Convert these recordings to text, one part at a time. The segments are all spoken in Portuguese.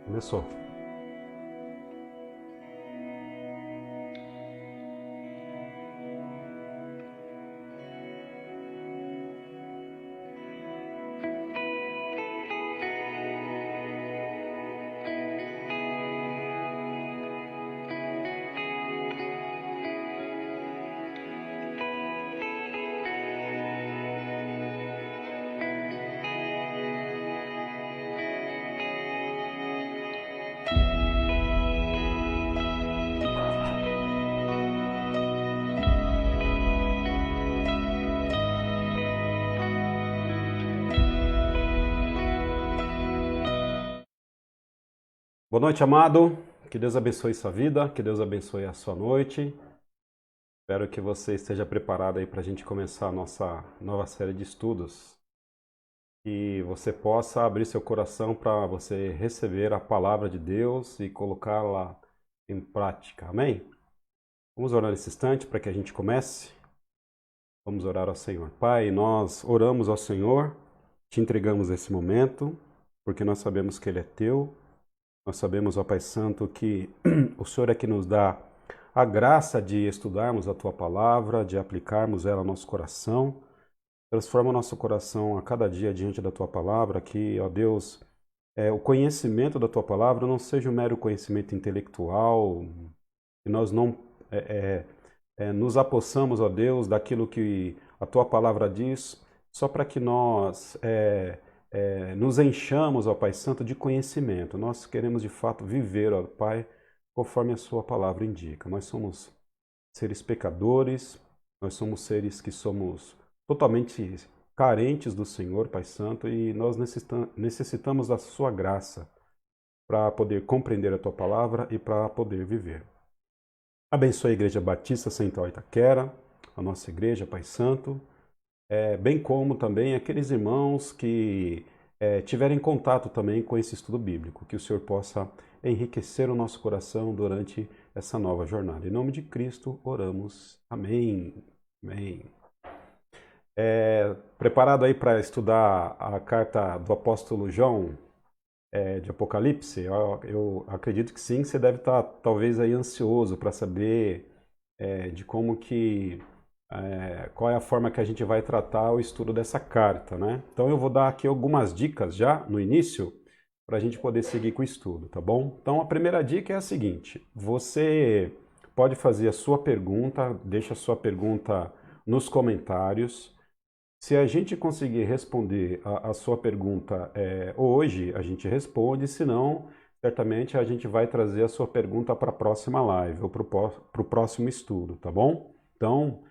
Começou. Boa noite, amado. Que Deus abençoe sua vida, que Deus abençoe a sua noite. Espero que você esteja preparado aí para a gente começar a nossa nova série de estudos. Que você possa abrir seu coração para você receber a palavra de Deus e colocá-la em prática. Amém? Vamos orar nesse instante para que a gente comece. Vamos orar ao Senhor. Pai, nós oramos ao Senhor, te entregamos esse momento, porque nós sabemos que Ele é teu. Nós sabemos, ó Pai Santo, que o Senhor é que nos dá a graça de estudarmos a Tua Palavra, de aplicarmos ela ao nosso coração. Transforma o nosso coração a cada dia diante da Tua Palavra, que, ó Deus, o conhecimento da Tua Palavra não seja um mero conhecimento intelectual, que nós não nos apossamos, ó Deus, daquilo que a Tua Palavra diz, só para que nós nos enchamos, ó Pai Santo, de conhecimento. Nós queremos, de fato, viver, ó Pai, conforme a Sua Palavra indica. Nós somos seres pecadores, nós somos seres que somos totalmente carentes do Senhor, Pai Santo, e nós necessitamos da Sua graça para poder compreender a Tua Palavra e para poder viver. Abençoe a Igreja Batista Central Itaquera, a nossa igreja, Pai Santo, bem como também aqueles irmãos que tiverem contato também com esse estudo bíblico, que o Senhor possa enriquecer o nosso coração durante essa nova jornada. Em nome de Cristo, oramos. Amém. Amém. Preparado aí para estudar a carta do apóstolo João, de Apocalipse? Eu acredito que sim, você deve estar talvez aí ansioso para saber de como que qual é a forma que a gente vai tratar o estudo dessa carta, né? Então eu vou dar aqui algumas dicas já no início para a gente poder seguir com o estudo, tá bom? Então a primeira dica é a seguinte: você pode fazer a sua pergunta, deixa a sua pergunta nos comentários. Se a gente conseguir responder a sua pergunta hoje, a gente responde, se não, certamente a gente vai trazer a sua pergunta para a próxima live ou para o próximo estudo, tá bom? Então,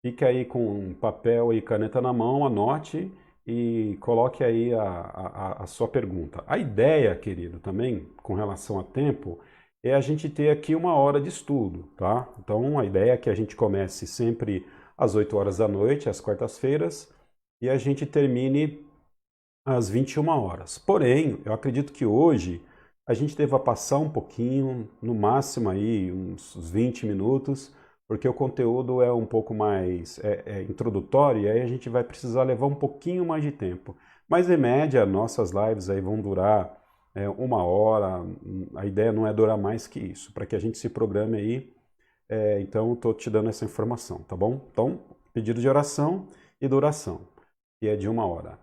fique aí com papel e caneta na mão, anote e coloque aí a sua pergunta. A ideia, querido, também, com relação a tempo, é a gente ter aqui uma hora de estudo, tá? Então, a ideia é que a gente comece sempre às 8 horas da noite, às quartas-feiras, e a gente termine às 21 horas. Porém, eu acredito que hoje a gente deva passar um pouquinho, no máximo aí uns 20 minutos, porque o conteúdo é um pouco mais introdutório e aí a gente vai precisar levar um pouquinho mais de tempo. Mas em média, nossas lives aí vão durar uma hora, a ideia não é durar mais que isso, para que a gente se programe aí. Então, estou te dando essa informação, tá bom? Então, pedido de oração e duração, que é de uma hora.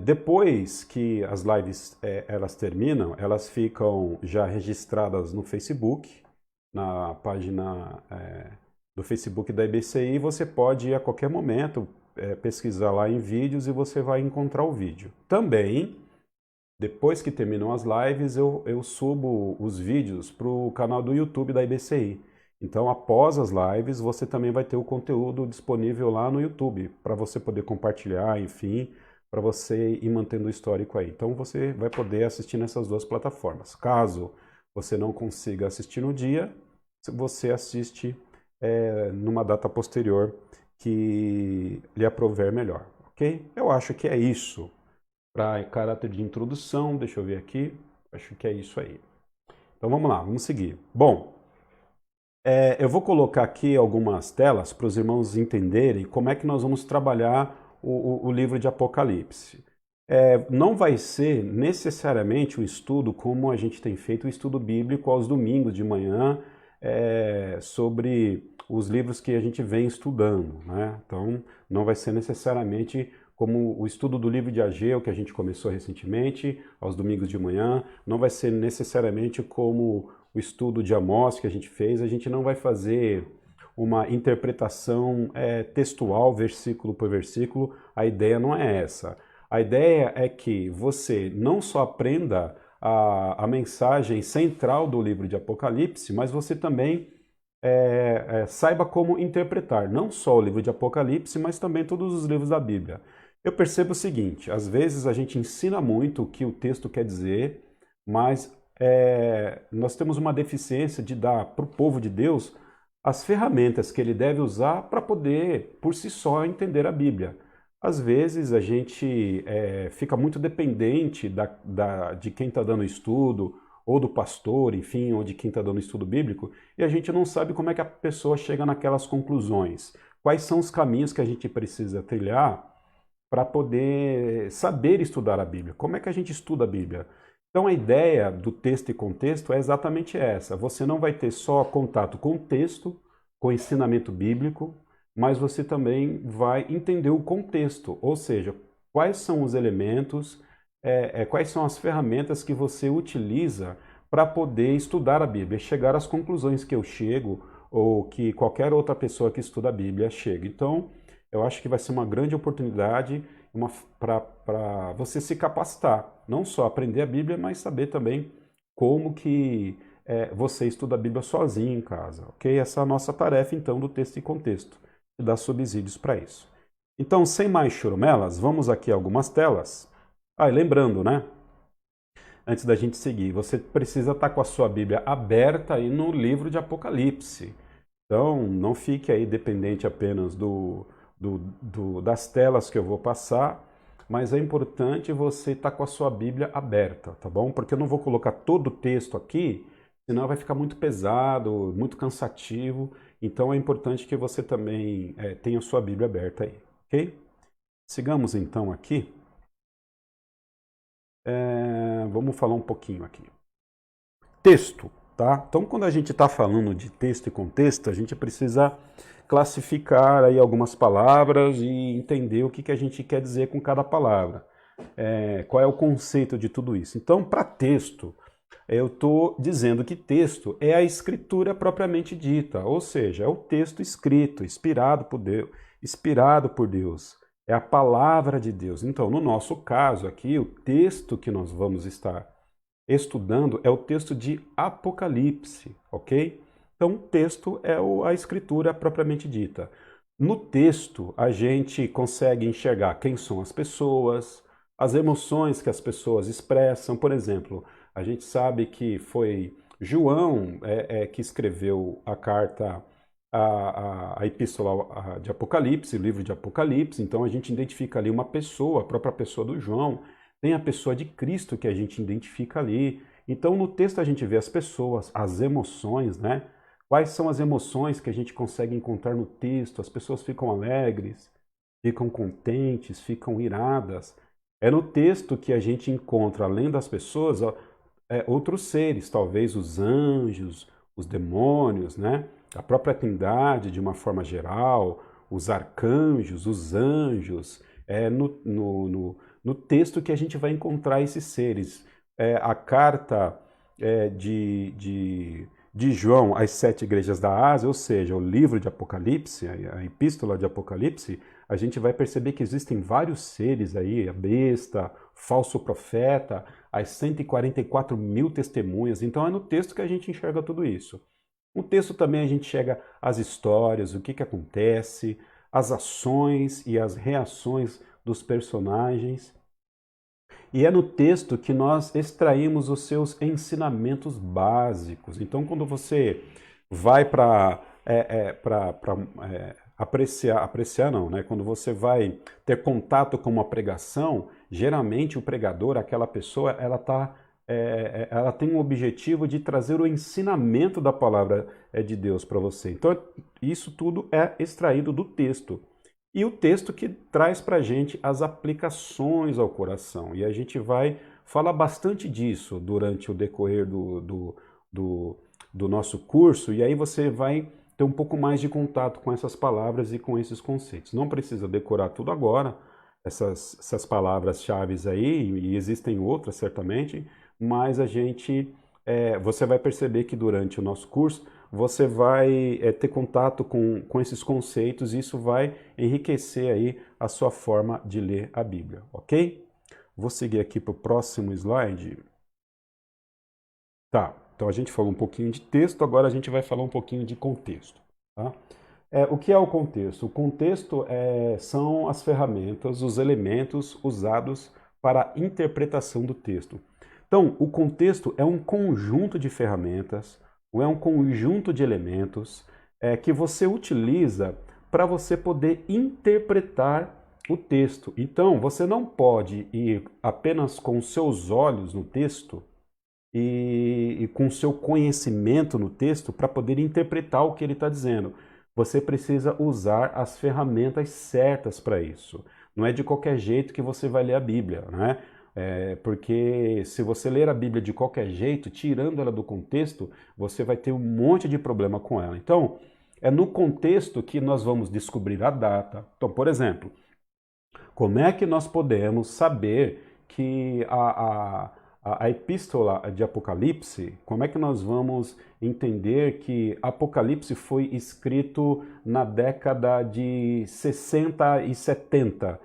Depois que as lives elas terminam, elas ficam já registradas no Facebook, na página do Facebook da IBCI. Você pode ir a qualquer momento pesquisar lá em vídeos e você vai encontrar o vídeo. Também, depois que terminam as lives, eu subo os vídeos para o canal do YouTube da IBCI. Então, após as lives, você também vai ter o conteúdo disponível lá no YouTube, para você poder compartilhar, enfim, para você ir mantendo o histórico aí. Então, você vai poder assistir nessas duas plataformas. Caso você não consiga assistir no dia, você assiste numa data posterior que lhe aprouver melhor, ok? Eu acho que é isso. Para caráter de introdução, deixa eu ver aqui, acho que é isso aí. Então, vamos lá, vamos seguir. Bom, eu vou colocar aqui algumas telas para os irmãos entenderem como é que nós vamos trabalhar o livro de Apocalipse. não vai ser necessariamente um estudo como a gente tem feito o estudo bíblico aos domingos de manhã, sobre os livros que a gente vem estudando, né? Então, não vai ser necessariamente como o estudo do livro de Ageu, que a gente começou recentemente, aos domingos de manhã, não vai ser necessariamente como o estudo de Amós que a gente não vai fazer uma interpretação textual, versículo por versículo, a ideia não é essa. A ideia é que você não só aprenda a mensagem central do livro de Apocalipse, mas você também saiba como interpretar não só o livro de Apocalipse, mas também todos os livros da Bíblia. Eu percebo o seguinte, às vezes a gente ensina muito o que o texto quer dizer, mas nós temos uma deficiência de dar para o povo de Deus as ferramentas que ele deve usar para poder, por si só, entender a Bíblia. Às vezes a gente fica muito dependente de quem está dando estudo, ou do pastor, enfim, ou de quem está dando estudo bíblico, e a gente não sabe como é que a pessoa chega naquelas conclusões. Quais são os caminhos que a gente precisa trilhar para poder saber estudar a Bíblia? Como é que a gente estuda a Bíblia? Então a ideia do texto e contexto é exatamente essa. Você não vai ter só contato com o texto, com o ensinamento bíblico, mas você também vai entender o contexto, ou seja, quais são os elementos, quais são as ferramentas que você utiliza para poder estudar a Bíblia, chegar às conclusões que eu chego, ou que qualquer outra pessoa que estuda a Bíblia chega. Então, eu acho que vai ser uma grande oportunidade para você se capacitar, não só aprender a Bíblia, mas saber também como que você estuda a Bíblia sozinho em casa, ok? Essa é a nossa tarefa, então, do texto e contexto, e dar subsídios para isso. Então, sem mais churumelas, vamos aqui a algumas telas. E lembrando, né? Antes da gente seguir, você precisa estar com a sua Bíblia aberta aí no livro de Apocalipse. Então, não fique aí dependente apenas das telas que eu vou passar, mas é importante você estar com a sua Bíblia aberta, tá bom? Porque eu não vou colocar todo o texto aqui, senão vai ficar muito pesado, muito cansativo. Então é importante que você também tenha a sua Bíblia aberta aí, ok? Sigamos então aqui. Vamos falar um pouquinho aqui. Texto, tá? Então quando a gente está falando de texto e contexto, a gente precisa classificar aí algumas palavras e entender o que a gente quer dizer com cada palavra. Qual é o conceito de tudo isso? Então, para texto, eu estou dizendo que texto é a escritura propriamente dita, ou seja, é o texto escrito, inspirado por Deus, é a palavra de Deus. Então, no nosso caso aqui, o texto que nós vamos estar estudando é o texto de Apocalipse, ok? Então, o texto é a escritura propriamente dita. No texto, a gente consegue enxergar quem são as pessoas, as emoções que as pessoas expressam. Por exemplo, a gente sabe que foi João que escreveu a carta, a epístola de Apocalipse, o livro de Apocalipse. Então, a gente identifica ali uma pessoa, a própria pessoa do João. Tem a pessoa de Cristo que a gente identifica ali. Então, no texto a gente vê as pessoas, as emoções, né? Quais são as emoções que a gente consegue encontrar no texto? As pessoas ficam alegres, ficam contentes, ficam iradas. É no texto que a gente encontra, além das pessoas, outros seres, talvez os anjos, os demônios, né? A própria Trindade, de uma forma geral, os arcanjos, os anjos. No texto que a gente vai encontrar esses seres. A carta de João às 7 igrejas da Ásia, ou seja, o livro de Apocalipse, a epístola de Apocalipse, a gente vai perceber que existem vários seres aí, a besta, falso profeta, as 144 mil testemunhas. Então é no texto que a gente enxerga tudo isso. No texto também a gente enxerga as histórias, o que acontece, as ações e as reações dos personagens. E é no texto que nós extraímos os seus ensinamentos básicos. Então, quando você vai para apreciar não, né? Quando você vai ter contato com uma pregação, geralmente o pregador, aquela pessoa, ela tem um objetivo de trazer o ensinamento da palavra de Deus para você. Então, isso tudo é extraído do texto. e o texto que traz para a gente as aplicações ao coração. E a gente vai falar bastante disso durante o decorrer do, do nosso curso, e aí você vai ter um pouco mais de contato com essas palavras e com esses conceitos. Não precisa decorar tudo agora, essas palavras-chave aí, e existem outras certamente, mas você vai perceber que durante o nosso curso você vai ter contato com esses conceitos e isso vai enriquecer aí a sua forma de ler a Bíblia, ok? Vou seguir aqui para o próximo slide. Tá, então a gente falou um pouquinho de texto, agora a gente vai falar um pouquinho de contexto, tá? O que é o contexto? O contexto são as ferramentas, os elementos usados para a interpretação do texto. Então, o contexto é um conjunto de ferramentas, ou é um conjunto de elementos que você utiliza para você poder interpretar o texto. Então, você não pode ir apenas com os seus olhos no texto e com o seu conhecimento no texto para poder interpretar o que ele está dizendo. Você precisa usar as ferramentas certas para isso. Não é de qualquer jeito que você vai ler a Bíblia, né? Porque se você ler a Bíblia de qualquer jeito, tirando ela do contexto, você vai ter um monte de problema com ela. Então, é no contexto que nós vamos descobrir a data. Então, por exemplo, como é que nós podemos saber que a epístola de Apocalipse, como é que nós vamos entender que Apocalipse foi escrito na década de 60 e 70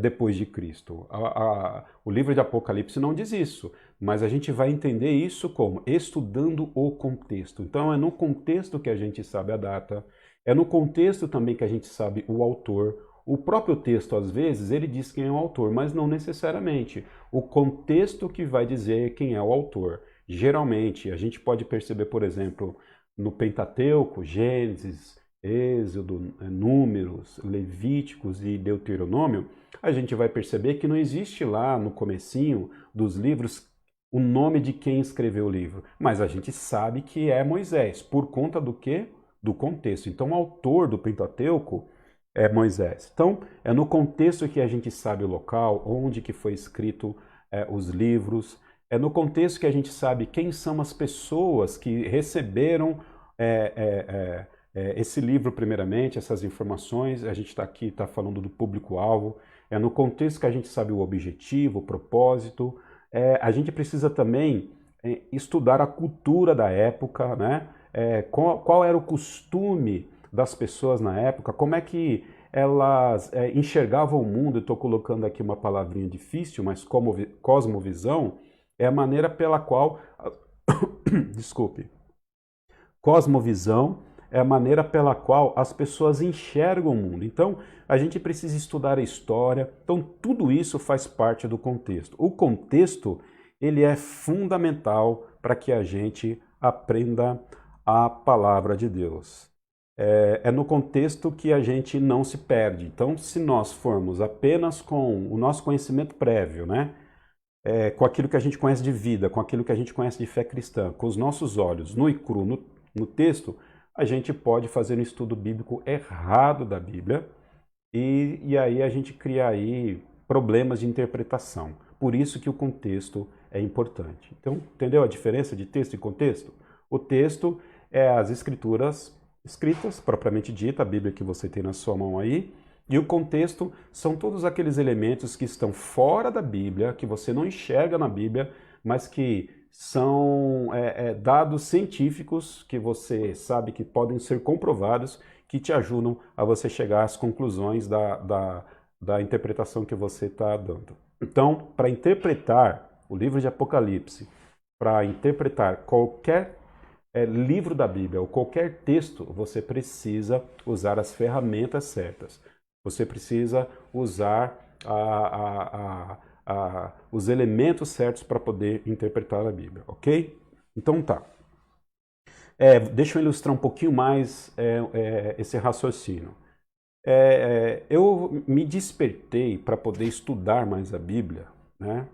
depois de Cristo? O livro de Apocalipse não diz isso, mas a gente vai entender isso como? Estudando o contexto. Então é no contexto que a gente sabe a data, é no contexto também que a gente sabe o autor. O próprio texto, às vezes, ele diz quem é o autor, mas não necessariamente. O contexto que vai dizer quem é o autor. Geralmente, a gente pode perceber, por exemplo, no Pentateuco, Gênesis, Êxodo, Números, Levíticos e Deuteronômio, a gente vai perceber que não existe lá no comecinho dos livros o nome de quem escreveu o livro, mas a gente sabe que é Moisés, por conta do quê? Do contexto. Então, o autor do Pentateuco é Moisés. Então, é no contexto que a gente sabe o local, onde que foi escrito os livros, é no contexto que a gente sabe quem são as pessoas que receberam esse livro primeiramente, essas informações. A gente está aqui, está falando do público-alvo, é no contexto que a gente sabe o objetivo, o propósito. A gente precisa também estudar a cultura da época, né? Qual era o costume das pessoas na época, como é que elas enxergavam o mundo. Eu estou colocando aqui uma palavrinha difícil, mas cosmovisão é a maneira pela qual... Desculpe. Cosmovisão é a maneira pela qual as pessoas enxergam o mundo. Então, a gente precisa estudar a história. Então, tudo isso faz parte do contexto. O contexto, ele é fundamental para que a gente aprenda a palavra de Deus. É no contexto que a gente não se perde. Então, se nós formos apenas com o nosso conhecimento prévio, né? Com aquilo que a gente conhece de vida, com aquilo que a gente conhece de fé cristã, com os nossos olhos nu e cru no texto, a gente pode fazer um estudo bíblico errado da Bíblia e aí a gente cria aí problemas de interpretação. Por isso que o contexto é importante. Então, entendeu a diferença de texto e contexto? O texto é as escrituras escritas, propriamente dita, a Bíblia que você tem na sua mão aí, e o contexto são todos aqueles elementos que estão fora da Bíblia, que você não enxerga na Bíblia, mas que são dados científicos que você sabe que podem ser comprovados, que te ajudam a você chegar às conclusões da interpretação que você está dando. Então, para interpretar o livro de Apocalipse, para interpretar qualquer livro da Bíblia ou qualquer texto, você precisa usar as ferramentas certas. Você precisa usar os elementos certos para poder interpretar a Bíblia, ok? Então tá. Deixa eu ilustrar um pouquinho mais esse raciocínio. Eu me despertei para poder estudar mais a Bíblia, né?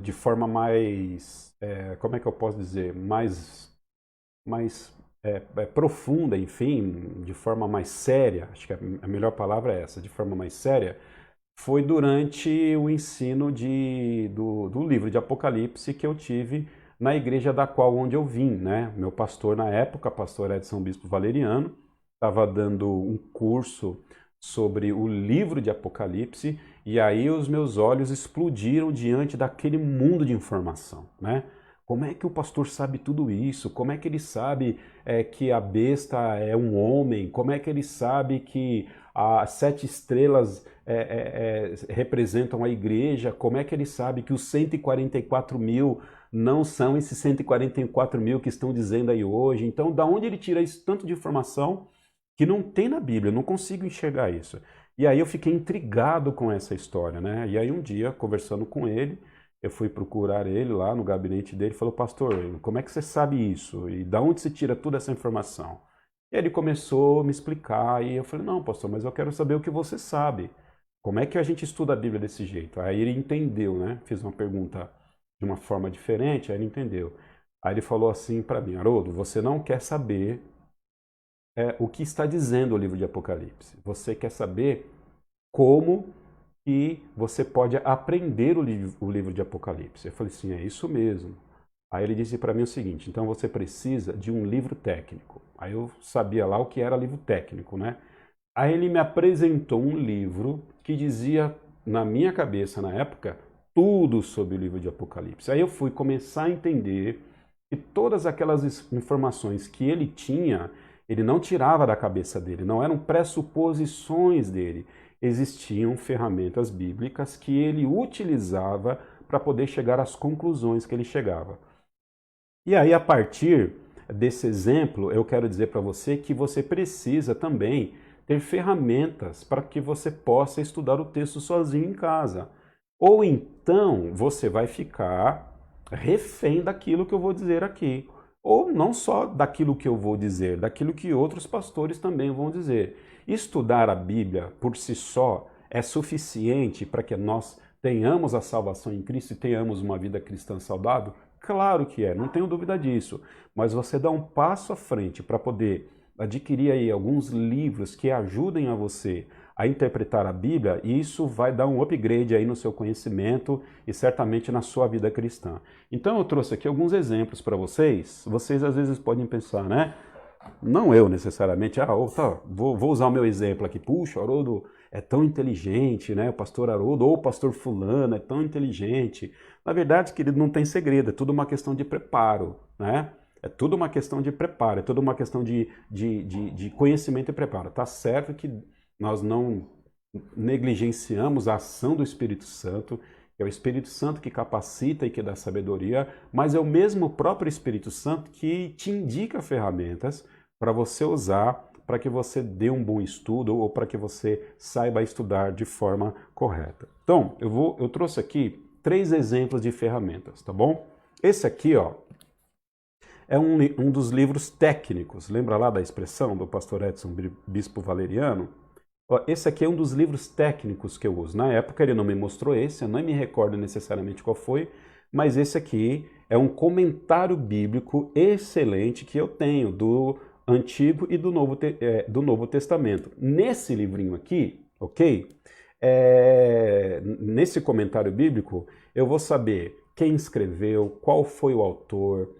De forma mais, como é que eu posso dizer, mais profunda, enfim, de forma mais séria, acho que a melhor palavra é essa, de forma mais séria, foi durante o ensino do livro de Apocalipse que eu tive na igreja da qual onde eu vim, né? Meu pastor na época, pastor Edson Bispo Valeriano, estava dando um curso sobre o livro de Apocalipse e aí os meus olhos explodiram diante daquele mundo de informação, né? Como é que o pastor sabe tudo isso? Como é que ele sabe que a besta é um homem? Como é que ele sabe que as 7 estrelas representam a igreja? Como é que ele sabe que os 144 mil não são esses 144 mil que estão dizendo aí hoje? Então, da onde ele tira isso tanto de informação que não tem na Bíblia? Eu não consigo enxergar isso. E aí eu fiquei intrigado com essa história, né? E aí um dia, conversando com ele, eu fui procurar ele lá no gabinete dele e falou, pastor, como é que você sabe isso? E da onde você tira toda essa informação? E ele começou a me explicar e eu falei, não, pastor, mas eu quero saber o que você sabe. Como é que a gente estuda a Bíblia desse jeito? Aí ele entendeu, né? Fiz uma pergunta de uma forma diferente, aí ele entendeu. Aí ele falou assim para mim, Haroldo, você não quer saber o que está dizendo o livro de Apocalipse. Você quer saber como que você pode aprender o livro de Apocalipse. Eu falei assim, é isso mesmo. Aí ele disse para mim o seguinte, então você precisa de um livro técnico. Aí eu sabia lá o que era livro técnico, né? Aí ele me apresentou um livro que dizia, na minha cabeça na época, tudo sobre o livro de Apocalipse. Aí eu fui começar a entender que todas aquelas informações que ele tinha, ele não tirava da cabeça dele, não eram pressuposições dele. Existiam ferramentas bíblicas que ele utilizava para poder chegar às conclusões que ele chegava. E aí, a partir desse exemplo, eu quero dizer para você que você precisa também ter ferramentas para que você possa estudar o texto sozinho em casa. Ou então você vai ficar refém daquilo que eu vou dizer aqui. Ou não só daquilo que eu vou dizer, daquilo que outros pastores também vão dizer. Estudar a Bíblia por si só é suficiente para que nós tenhamos a salvação em Cristo e tenhamos uma vida cristã saudável? Claro que é, não tenho dúvida disso. Mas você dá um passo à frente para poder adquirir aí alguns livros que ajudem a você a interpretar a Bíblia, e isso vai dar um upgrade aí no seu conhecimento e certamente na sua vida cristã. Então eu trouxe aqui alguns exemplos para vocês. Vocês às vezes podem pensar, né? Não eu necessariamente, vou usar o meu exemplo aqui. Puxa, o Haroldo é tão inteligente, né? O pastor Haroldo ou o pastor fulano é tão inteligente. Na verdade, querido, não tem segredo, é tudo uma questão de preparo, né? É tudo uma questão de preparo, é tudo uma questão de conhecimento e preparo. Tá certo que nós não negligenciamos a ação do Espírito Santo, é o Espírito Santo que capacita e que dá sabedoria, mas é o mesmo próprio Espírito Santo que te indica ferramentas para você usar, para que você dê um bom estudo ou para que você saiba estudar de forma correta. Então, eu trouxe aqui 3 exemplos de ferramentas, tá bom? Esse aqui, ó, é um dos livros técnicos. Lembra lá da expressão do pastor Edson Bispo Valeriano? Esse aqui é um dos livros técnicos que eu uso. Na época ele não me mostrou esse, eu não me recordo necessariamente qual foi, mas esse aqui é um comentário bíblico excelente que eu tenho do Antigo e do Novo Testamento. Nesse livrinho aqui, ok? Nesse comentário bíblico, eu vou saber quem escreveu, qual foi o autor,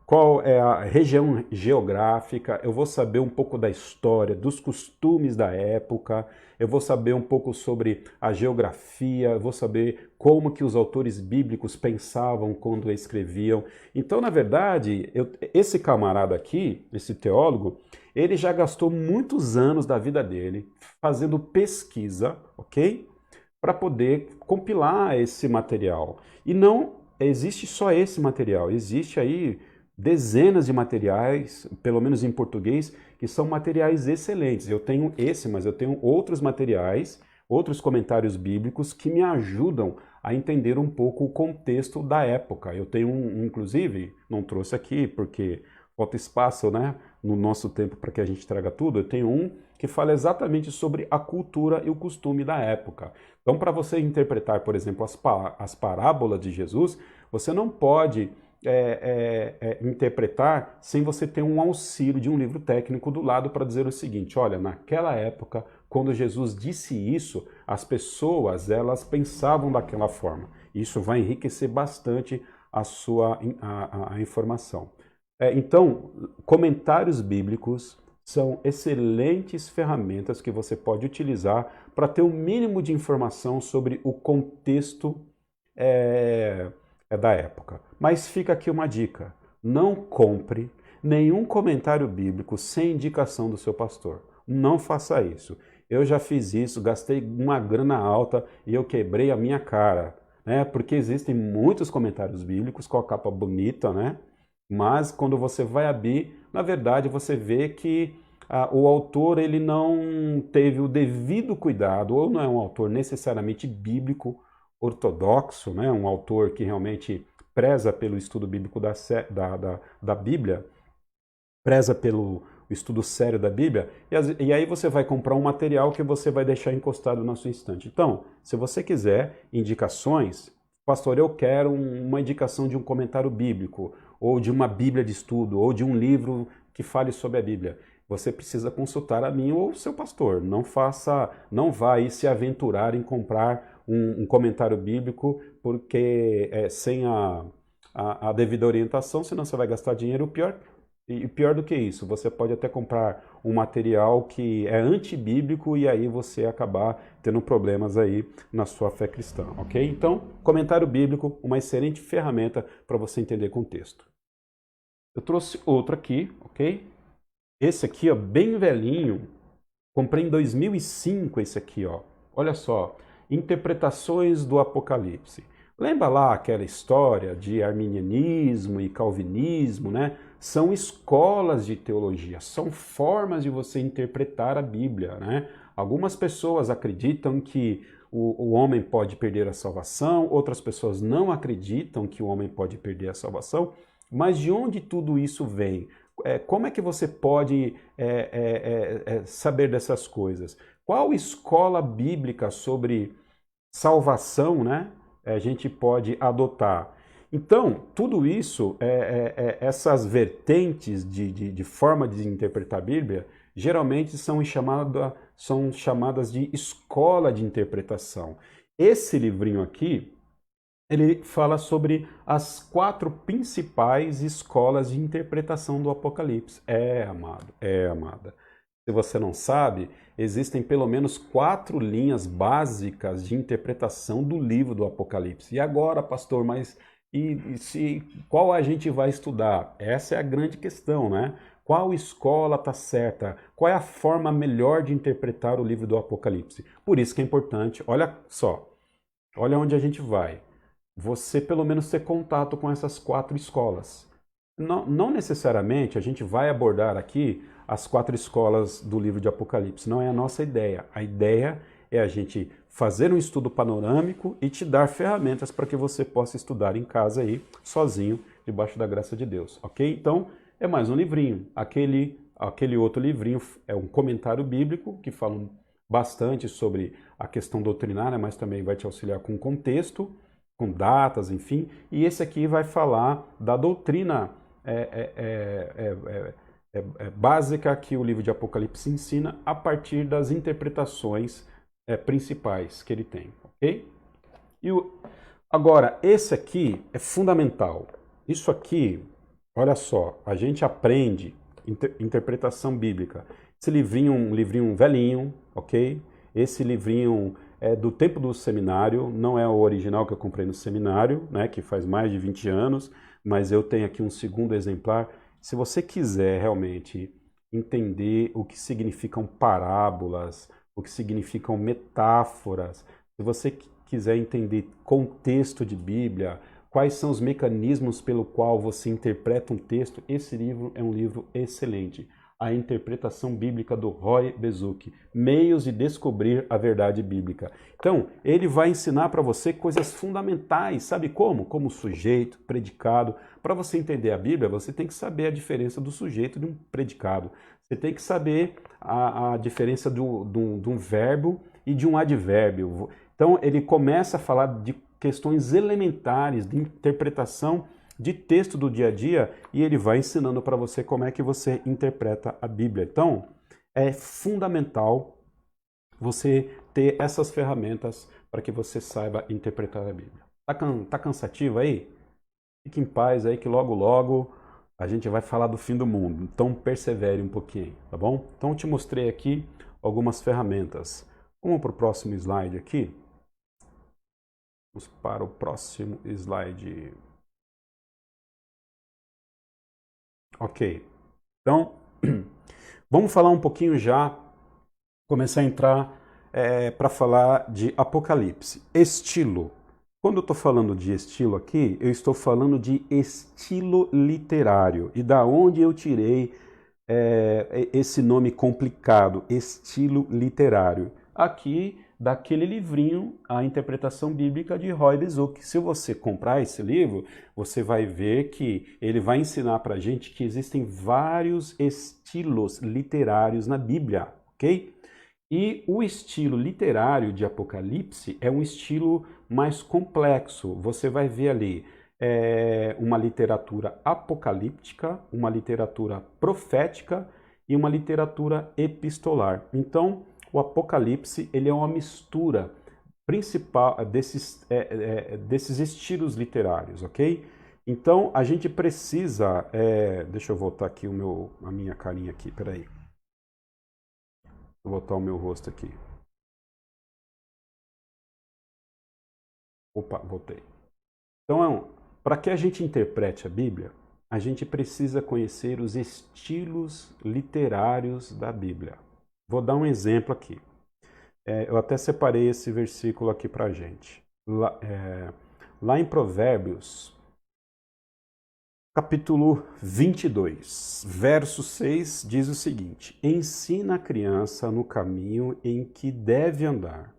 qual é a região geográfica, eu vou saber um pouco da história, dos costumes da época, eu vou saber um pouco sobre a geografia, eu vou saber como que os autores bíblicos pensavam quando escreviam. Então, na verdade, esse camarada aqui, esse teólogo, ele já gastou muitos anos da vida dele fazendo pesquisa, ok? Para poder compilar esse material. E não existe só esse material, existe aí dezenas de materiais, pelo menos em português, que são materiais excelentes. Eu tenho esse, mas eu tenho outros materiais, outros comentários bíblicos que me ajudam a entender um pouco o contexto da época. Eu tenho inclusive, não trouxe aqui porque falta espaço, né, no nosso tempo para que a gente traga tudo, eu tenho um que fala exatamente sobre a cultura e o costume da época. Então, para você interpretar, por exemplo, as parábolas de Jesus, você não pode interpretar sem você ter um auxílio de um livro técnico do lado para dizer o seguinte: olha, naquela época, quando Jesus disse isso, as pessoas elas pensavam daquela forma. Isso vai enriquecer bastante a sua a informação. Então, comentários bíblicos são excelentes ferramentas que você pode utilizar para ter o mínimo de informação sobre o contexto da época. Mas fica aqui uma dica: não compre nenhum comentário bíblico sem indicação do seu pastor. Não faça isso. Eu já fiz isso, gastei uma grana alta e eu quebrei a minha cara, né? Porque existem muitos comentários bíblicos com a capa bonita, né? Mas quando você vai abrir, na verdade você vê que o autor ele não teve o devido cuidado, ou não é um autor necessariamente bíblico, ortodoxo, né? Um autor que realmente preza pelo estudo bíblico da Bíblia, preza pelo estudo sério da Bíblia, e aí você vai comprar um material que você vai deixar encostado na sua estante. Então, se você quiser indicações, pastor, eu quero uma indicação de um comentário bíblico, ou de uma Bíblia de estudo, ou de um livro que fale sobre a Bíblia. Você precisa consultar a mim ou o seu pastor. Não vai se aventurar em comprar um comentário bíblico, porque sem a devida orientação, senão você vai gastar dinheiro. E pior do que isso, você pode até comprar um material que é antibíblico e aí você acabar tendo problemas aí na sua fé cristã, ok? Então, comentário bíblico, uma excelente ferramenta para você entender contexto. Eu trouxe outro aqui, ok? Esse aqui, ó, bem velhinho, comprei em 2005 esse aqui, ó. Olha só, Interpretações do Apocalipse. Lembra lá aquela história de arminianismo e calvinismo, né? São escolas de teologia, são formas de você interpretar a Bíblia, né? Algumas pessoas acreditam que o homem pode perder a salvação, outras pessoas não acreditam que o homem pode perder a salvação, mas de onde tudo isso vem? Como é que você pode saber dessas coisas? Qual escola bíblica sobre salvação, né, a gente pode adotar? Então, tudo isso, essas vertentes de forma de interpretar a Bíblia, geralmente são chamadas de escola de interpretação. Esse livrinho aqui, ele fala sobre as 4 principais escolas de interpretação do Apocalipse. Amado, amada. Se você não sabe, existem pelo menos 4 linhas básicas de interpretação do livro do Apocalipse. E agora, pastor, mas qual a gente vai estudar? Essa é a grande questão, né? Qual escola está certa? Qual é a forma melhor de interpretar o livro do Apocalipse? Por isso que é importante, olha só, olha onde a gente vai. Você pelo menos ter contato com essas 4 escolas. Não necessariamente a gente vai abordar aqui as 4 escolas do livro de Apocalipse, não é a nossa ideia. A ideia é a gente fazer um estudo panorâmico e te dar ferramentas para que você possa estudar em casa aí, sozinho, debaixo da graça de Deus, ok? Então, é mais um livrinho. Aquele outro livrinho é um comentário bíblico que fala bastante sobre a questão doutrinária, mas também vai te auxiliar com contexto, com datas, enfim. E esse aqui vai falar da doutrina básica que o livro de Apocalipse ensina a partir das interpretações principais que ele tem, ok? Agora, esse aqui é fundamental. Isso aqui, olha só, a gente aprende interpretação bíblica. Esse livrinho, um livrinho velhinho, ok? Esse livrinho é do tempo do seminário, não é o original que eu comprei no seminário, né, que faz mais de 20 anos, mas eu tenho aqui um segundo exemplar. Se você quiser realmente entender o que significam parábolas, o que significam metáforas, se você quiser entender contexto de Bíblia, quais são os mecanismos pelo qual você interpreta um texto, esse livro é um livro excelente. A Interpretação Bíblica do Roy Bezuki, Meios de Descobrir a Verdade Bíblica. Então, ele vai ensinar para você coisas fundamentais, sabe como? Como sujeito, predicado. Para você entender a Bíblia, você tem que saber a diferença do sujeito de um predicado. Você tem que saber a diferença de um verbo e de um advérbio. Então, ele começa a falar de questões elementares de interpretação de texto do dia a dia e ele vai ensinando para você como é que você interpreta a Bíblia. Então, é fundamental você ter essas ferramentas para que você saiba interpretar a Bíblia. Tá cansativo aí? Fique em paz aí que logo logo a gente vai falar do fim do mundo. Então persevere um pouquinho, tá bom? Então eu te mostrei aqui algumas ferramentas. Vamos para o próximo slide aqui. Vamos para o próximo slide. Ok. Então, vamos falar um pouquinho já, começar a entrar para falar de Apocalipse. Estilo. Quando eu estou falando de estilo aqui, eu estou falando de estilo literário. E da onde eu tirei esse nome complicado, estilo literário? Aqui, daquele livrinho, A Interpretação Bíblica de Roy Bezuck. Se você comprar esse livro, você vai ver que ele vai ensinar para a gente que existem vários estilos literários na Bíblia, ok? E o estilo literário de Apocalipse é um estilo mais complexo. Você vai ver ali uma literatura apocalíptica, uma literatura profética e uma literatura epistolar. Então, o Apocalipse ele é uma mistura principal desses estilos literários, ok? Então, a gente precisa... deixa eu voltar aqui a minha carinha aqui, peraí. Vou botar o meu rosto aqui. Opa, voltei. Então, para que a gente interprete a Bíblia, a gente precisa conhecer os estilos literários da Bíblia. Vou dar um exemplo aqui. Eu até separei esse versículo aqui para a gente. Lá em Provérbios, capítulo 22, verso 6, diz o seguinte: ensina a criança no caminho em que deve andar,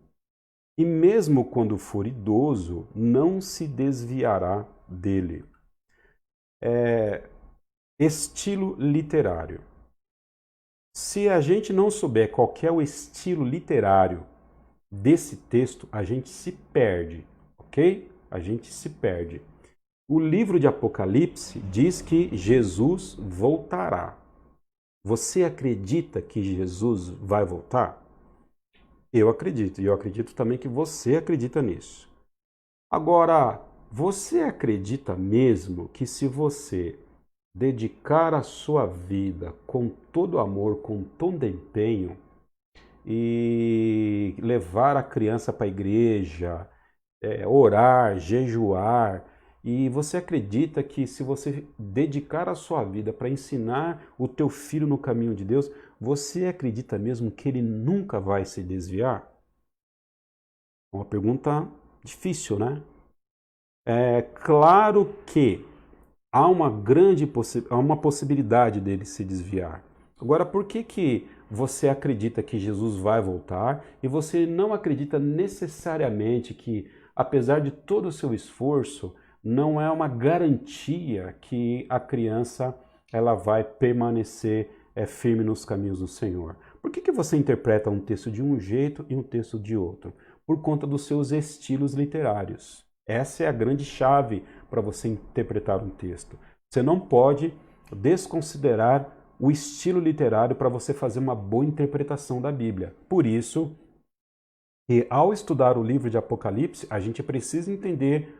e mesmo quando for idoso, não se desviará dele. Estilo literário. Se a gente não souber qual que é o estilo literário desse texto, a gente se perde, ok? A gente se perde. O livro de Apocalipse diz que Jesus voltará. Você acredita que Jesus vai voltar? Eu acredito, e eu acredito também que você acredita nisso. Agora, você acredita mesmo que se você dedicar a sua vida com todo amor, com todo empenho, e levar a criança para a igreja, orar, jejuar, e você acredita que se você dedicar a sua vida para ensinar o teu filho no caminho de Deus, você acredita mesmo que ele nunca vai se desviar? É uma pergunta difícil, né? É claro que há uma possibilidade dele se desviar. Agora, por que você acredita que Jesus vai voltar e você não acredita necessariamente que, apesar de todo o seu esforço, não é uma garantia que a criança ela vai permanecer firme nos caminhos do Senhor? Por que você interpreta um texto de um jeito e um texto de outro? Por conta dos seus estilos literários. Essa é a grande chave para você interpretar um texto. Você não pode desconsiderar o estilo literário para você fazer uma boa interpretação da Bíblia. Por isso, e ao estudar o livro de Apocalipse, a gente precisa entender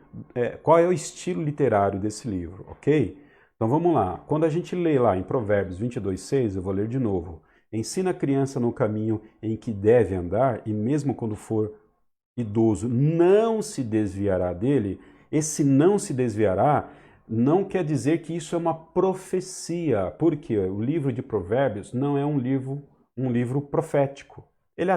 qual é o estilo literário desse livro, ok? Então vamos lá. Quando a gente lê lá em Provérbios 22:6, eu vou ler de novo. Ensina a criança no caminho em que deve andar, e mesmo quando for idoso, não se desviará dele. Esse não se desviará não quer dizer que isso é uma profecia, porque o livro de Provérbios não é um livro profético. Ele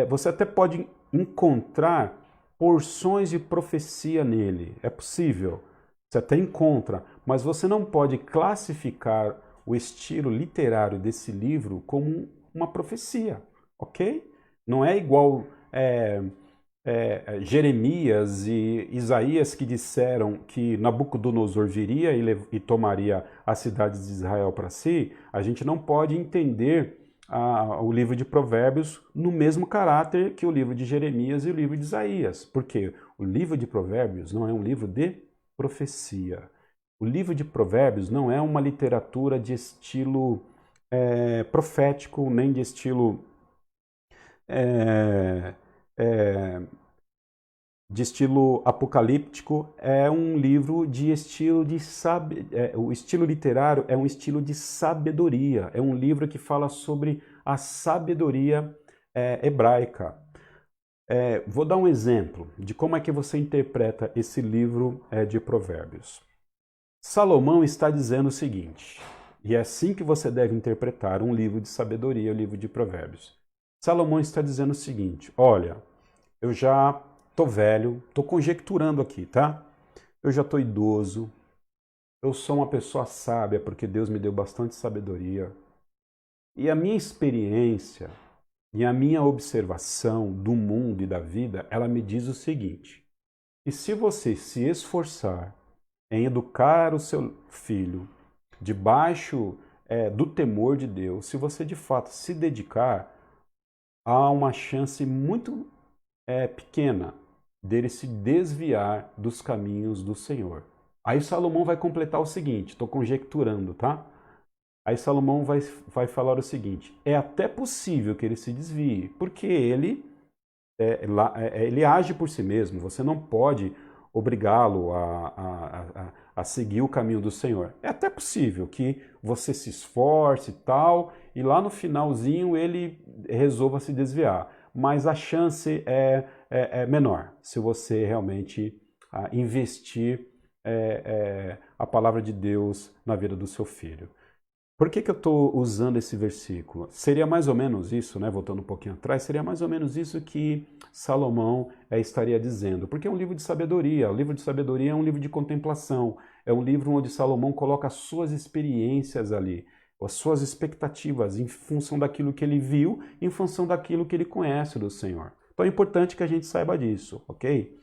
você até pode encontrar porções de profecia nele, é possível, você até encontra, mas você não pode classificar o estilo literário desse livro como uma profecia, ok? Não é igual Jeremias e Isaías que disseram que Nabucodonosor viria e tomaria as cidades de Israel para si. A gente não pode entender o livro de Provérbios no mesmo caráter que o livro de Jeremias e o livro de Isaías, porque o livro de Provérbios não é um livro de profecia. O livro de Provérbios não é uma literatura de estilo profético, nem de estilo apocalíptico. É um livro de estilo o estilo literário é um estilo de sabedoria. É um livro que fala sobre a sabedoria hebraica. Vou dar um exemplo de como é que você interpreta esse livro de Provérbios. Salomão está dizendo o seguinte, e é assim que você deve interpretar um livro de sabedoria, o livro de Provérbios. Salomão está dizendo o seguinte, olha, eu já tô velho, tô conjecturando aqui, tá? Eu já tô idoso, eu sou uma pessoa sábia porque Deus me deu bastante sabedoria. E a minha experiência e a minha observação do mundo e da vida, ela me diz o seguinte, que se você se esforçar em educar o seu filho debaixo do temor de Deus, se você de fato se dedicar, há uma chance muito pequena dele se desviar dos caminhos do Senhor. Aí Salomão vai completar o seguinte, estou conjecturando, tá? Aí Salomão vai falar o seguinte, é até possível que ele se desvie, porque ele age por si mesmo, você não pode obrigá-lo a seguir o caminho do Senhor. É até possível que você se esforce e tal, e lá no finalzinho ele resolva se desviar. Mas a chance é menor se você realmente investir a palavra de Deus na vida do seu filho. Por que eu estou usando esse versículo? Seria mais ou menos isso, né? Voltando um pouquinho atrás, seria mais ou menos isso que Salomão estaria dizendo. Porque é um livro de sabedoria. O livro de sabedoria é um livro de contemplação. É um livro onde Salomão coloca as suas experiências ali, as suas expectativas em função daquilo que ele viu, em função daquilo que ele conhece do Senhor. Então é importante que a gente saiba disso, ok?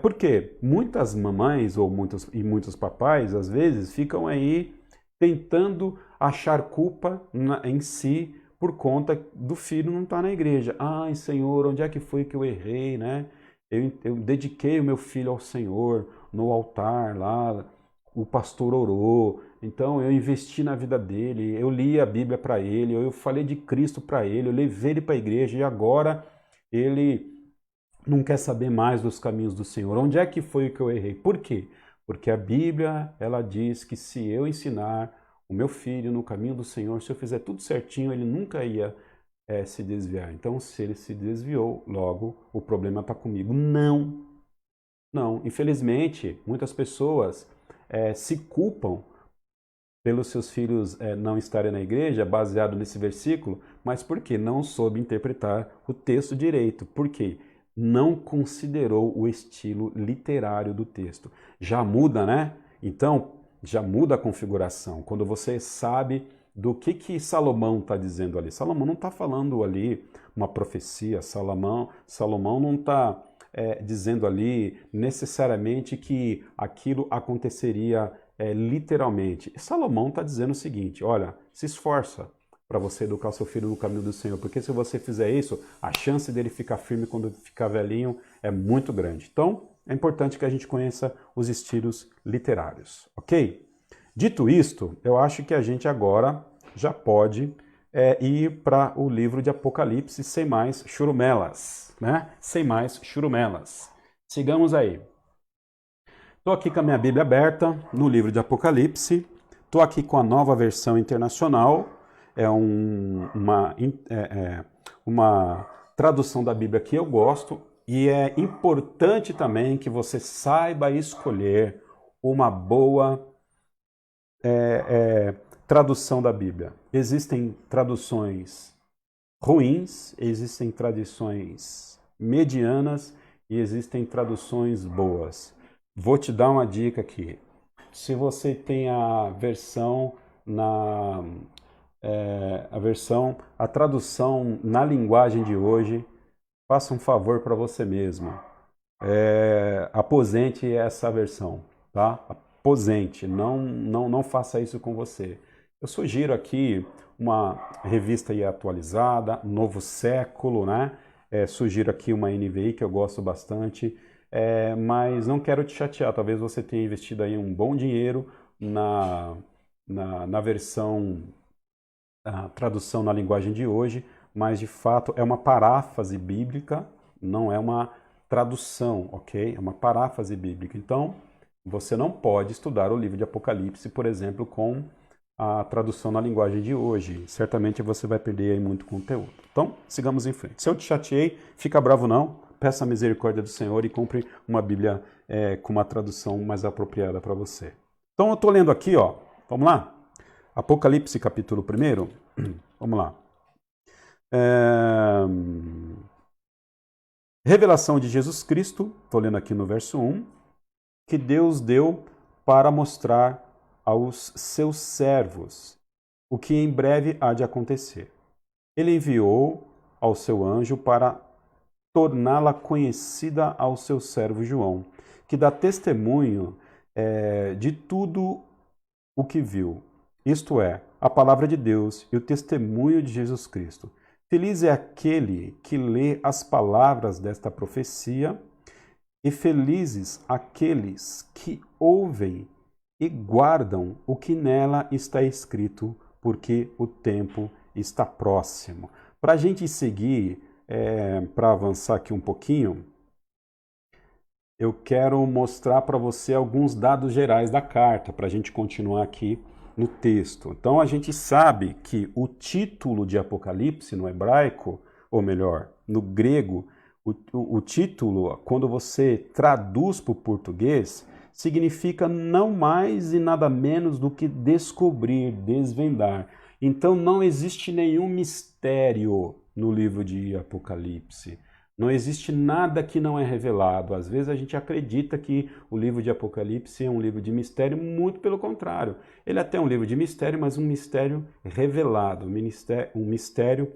Porque muitas mamães ou muitos papais, às vezes, ficam aí tentando achar culpa em si por conta do filho não estar na igreja. Ai, Senhor, onde é que foi que eu errei, né? Eu dediquei o meu filho ao Senhor no altar lá, o pastor orou, então eu investi na vida dele, eu li a Bíblia para ele, eu falei de Cristo para ele, eu levei ele para a igreja e agora ele não quer saber mais dos caminhos do Senhor. Onde é que foi que eu errei? Por quê? Porque a Bíblia, ela diz que se eu ensinar o meu filho no caminho do Senhor, se eu fizer tudo certinho, ele nunca ia se desviar. Então, se ele se desviou, logo o problema está comigo. Não, não. Infelizmente, muitas pessoas se culpam pelos seus filhos não estarem na igreja, baseado nesse versículo, mas por quê? Não soube interpretar o texto direito. Por quê? Não considerou o estilo literário do texto. Já muda, né? Então, já muda a configuração. Quando você sabe do que Salomão está dizendo ali. Salomão não está falando ali uma profecia. Salomão não está dizendo ali necessariamente que aquilo aconteceria literalmente. Salomão está dizendo o seguinte, olha, se esforça para você educar seu filho no caminho do Senhor, porque se você fizer isso, a chance dele ficar firme quando ficar velhinho é muito grande. Então, é importante que a gente conheça os estilos literários, ok? Dito isto, eu acho que a gente agora já pode ir para o livro de Apocalipse sem mais churumelas, né? Sem mais churumelas. Sigamos aí. Estou aqui com a minha Bíblia aberta no livro de Apocalipse, estou aqui com a Nova Versão Internacional, uma tradução da Bíblia que eu gosto, e é importante também que você saiba escolher uma boa tradução da Bíblia. Existem traduções ruins, existem traduções medianas e existem traduções boas. Vou te dar uma dica aqui. Se você tem a versão a tradução na linguagem de hoje, faça um favor para você mesmo. Aposente essa versão, tá? Aposente, não faça isso com você. Eu sugiro aqui uma revista aí atualizada, Novo Século, né? Sugiro aqui uma NVI que eu gosto bastante. mas não quero te chatear. Talvez você tenha investido aí um bom dinheiro na versão, a tradução na linguagem de hoje, mas de fato é uma paráfrase bíblica, não é uma tradução, ok? É uma paráfrase bíblica. Então, você não pode estudar o livro de Apocalipse, por exemplo, com a tradução na linguagem de hoje. Certamente você vai perder aí muito conteúdo. Então, sigamos em frente. Se eu te chateei, fica bravo não. Peça a misericórdia do Senhor e compre uma Bíblia com uma tradução mais apropriada para você. Então, eu estou lendo aqui, ó. Vamos lá? Apocalipse, capítulo 1. Vamos lá. Revelação de Jesus Cristo, estou lendo aqui no verso 1, que Deus deu para mostrar aos seus servos o que em breve há de acontecer. Ele enviou ao seu anjo para torná-la conhecida ao seu servo João, que dá testemunho de tudo o que viu, isto é, a palavra de Deus e o testemunho de Jesus Cristo. Feliz é aquele que lê as palavras desta profecia, e felizes aqueles que ouvem e guardam o que nela está escrito, porque o tempo está próximo. Para a gente seguir, para avançar aqui um pouquinho, eu quero mostrar para você alguns dados gerais da carta, para a gente continuar aqui no texto. Então, a gente sabe que o título de Apocalipse no hebraico, ou melhor, no grego, o título, quando você traduz para o português, significa não mais e nada menos do que descobrir, desvendar. Então não existe nenhum mistério no livro de Apocalipse. Não existe nada que não é revelado. Às vezes a gente acredita que o livro de Apocalipse é um livro de mistério, muito pelo contrário. Ele é até um livro de mistério, mas um mistério revelado, um mistério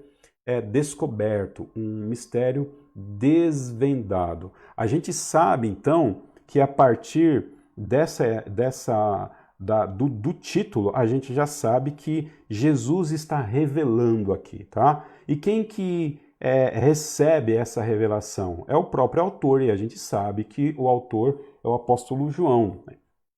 descoberto, um mistério desvendado. A gente sabe, então, que a partir do título, a gente já sabe que Jesus está revelando aqui, tá? E quem que recebe essa revelação? É o próprio autor, e a gente sabe que o autor é o apóstolo João.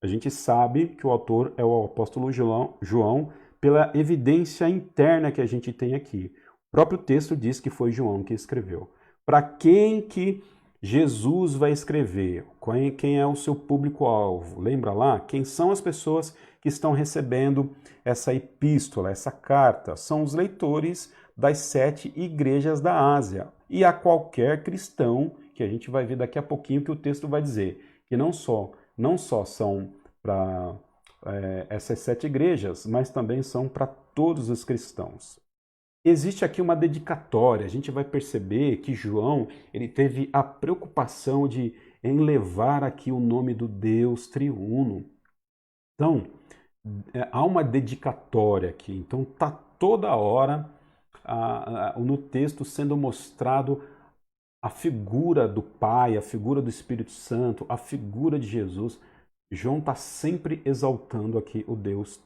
A gente sabe que o autor é o apóstolo João pela evidência interna que a gente tem aqui. O próprio texto diz que foi João que escreveu. Para quem que Jesus vai escrever? Quem é o seu público-alvo? Lembra lá? Quem são as pessoas que estão recebendo essa epístola, essa carta? São os leitores das 7 igrejas da Ásia. E a qualquer cristão, que a gente vai ver daqui a pouquinho que o texto vai dizer, que não só são para essas 7 igrejas, mas também são para todos os cristãos. Existe aqui uma dedicatória. A gente vai perceber que João ele teve a preocupação em levar aqui o nome do Deus triuno. Então, há uma dedicatória aqui. Então, está toda hora no texto sendo mostrado a figura do Pai, a figura do Espírito Santo, a figura de Jesus. João está sempre exaltando aqui o Deus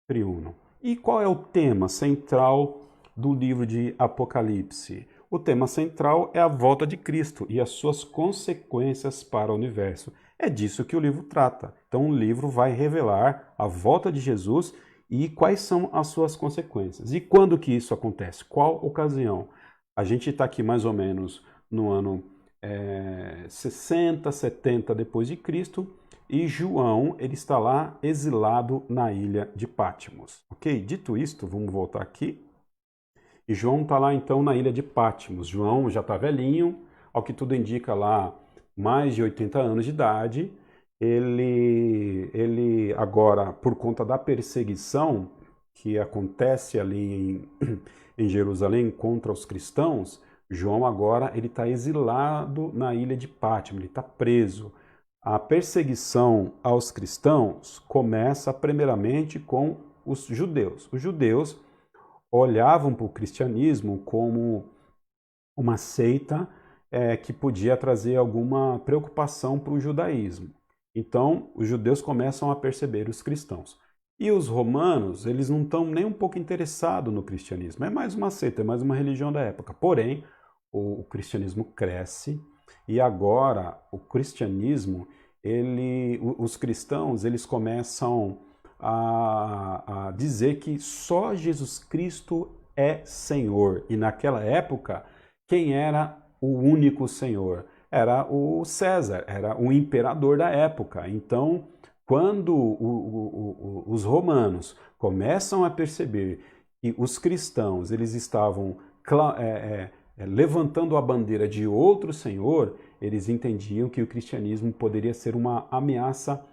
triuno. E qual é o tema central do livro de Apocalipse? O tema central é a volta de Cristo e as suas consequências para o universo. É disso que o livro trata. Então o livro vai revelar a volta de Jesus e quais são as suas consequências. E quando que isso acontece? Qual ocasião? A gente está aqui mais ou menos no ano 60, 70 depois de Cristo, e João ele está lá exilado na ilha de Patmos. Ok? Dito isto, vamos voltar aqui. E João está lá então na ilha de Patmos. João já está velhinho, ao que tudo indica lá, mais de 80 anos de idade. Ele agora, por conta da perseguição que acontece ali em Jerusalém contra os cristãos, João agora ele está exilado na ilha de Patmos, ele está preso. A perseguição aos cristãos começa primeiramente com os judeus. Os judeus olhavam para o cristianismo como uma seita que podia trazer alguma preocupação para o judaísmo. Então, os judeus começam a perceber os cristãos. E os romanos, eles não estão nem um pouco interessados no cristianismo. É mais uma seita, é mais uma religião da época. Porém, o cristianismo cresce e agora o cristianismo, os cristãos, eles começam a dizer que só Jesus Cristo é Senhor. E naquela época, quem era o único Senhor? Era o César, era o imperador da época. Então, quando os romanos começam a perceber que os cristãos eles estavam levantando a bandeira de outro Senhor, eles entendiam que o cristianismo poderia ser uma ameaça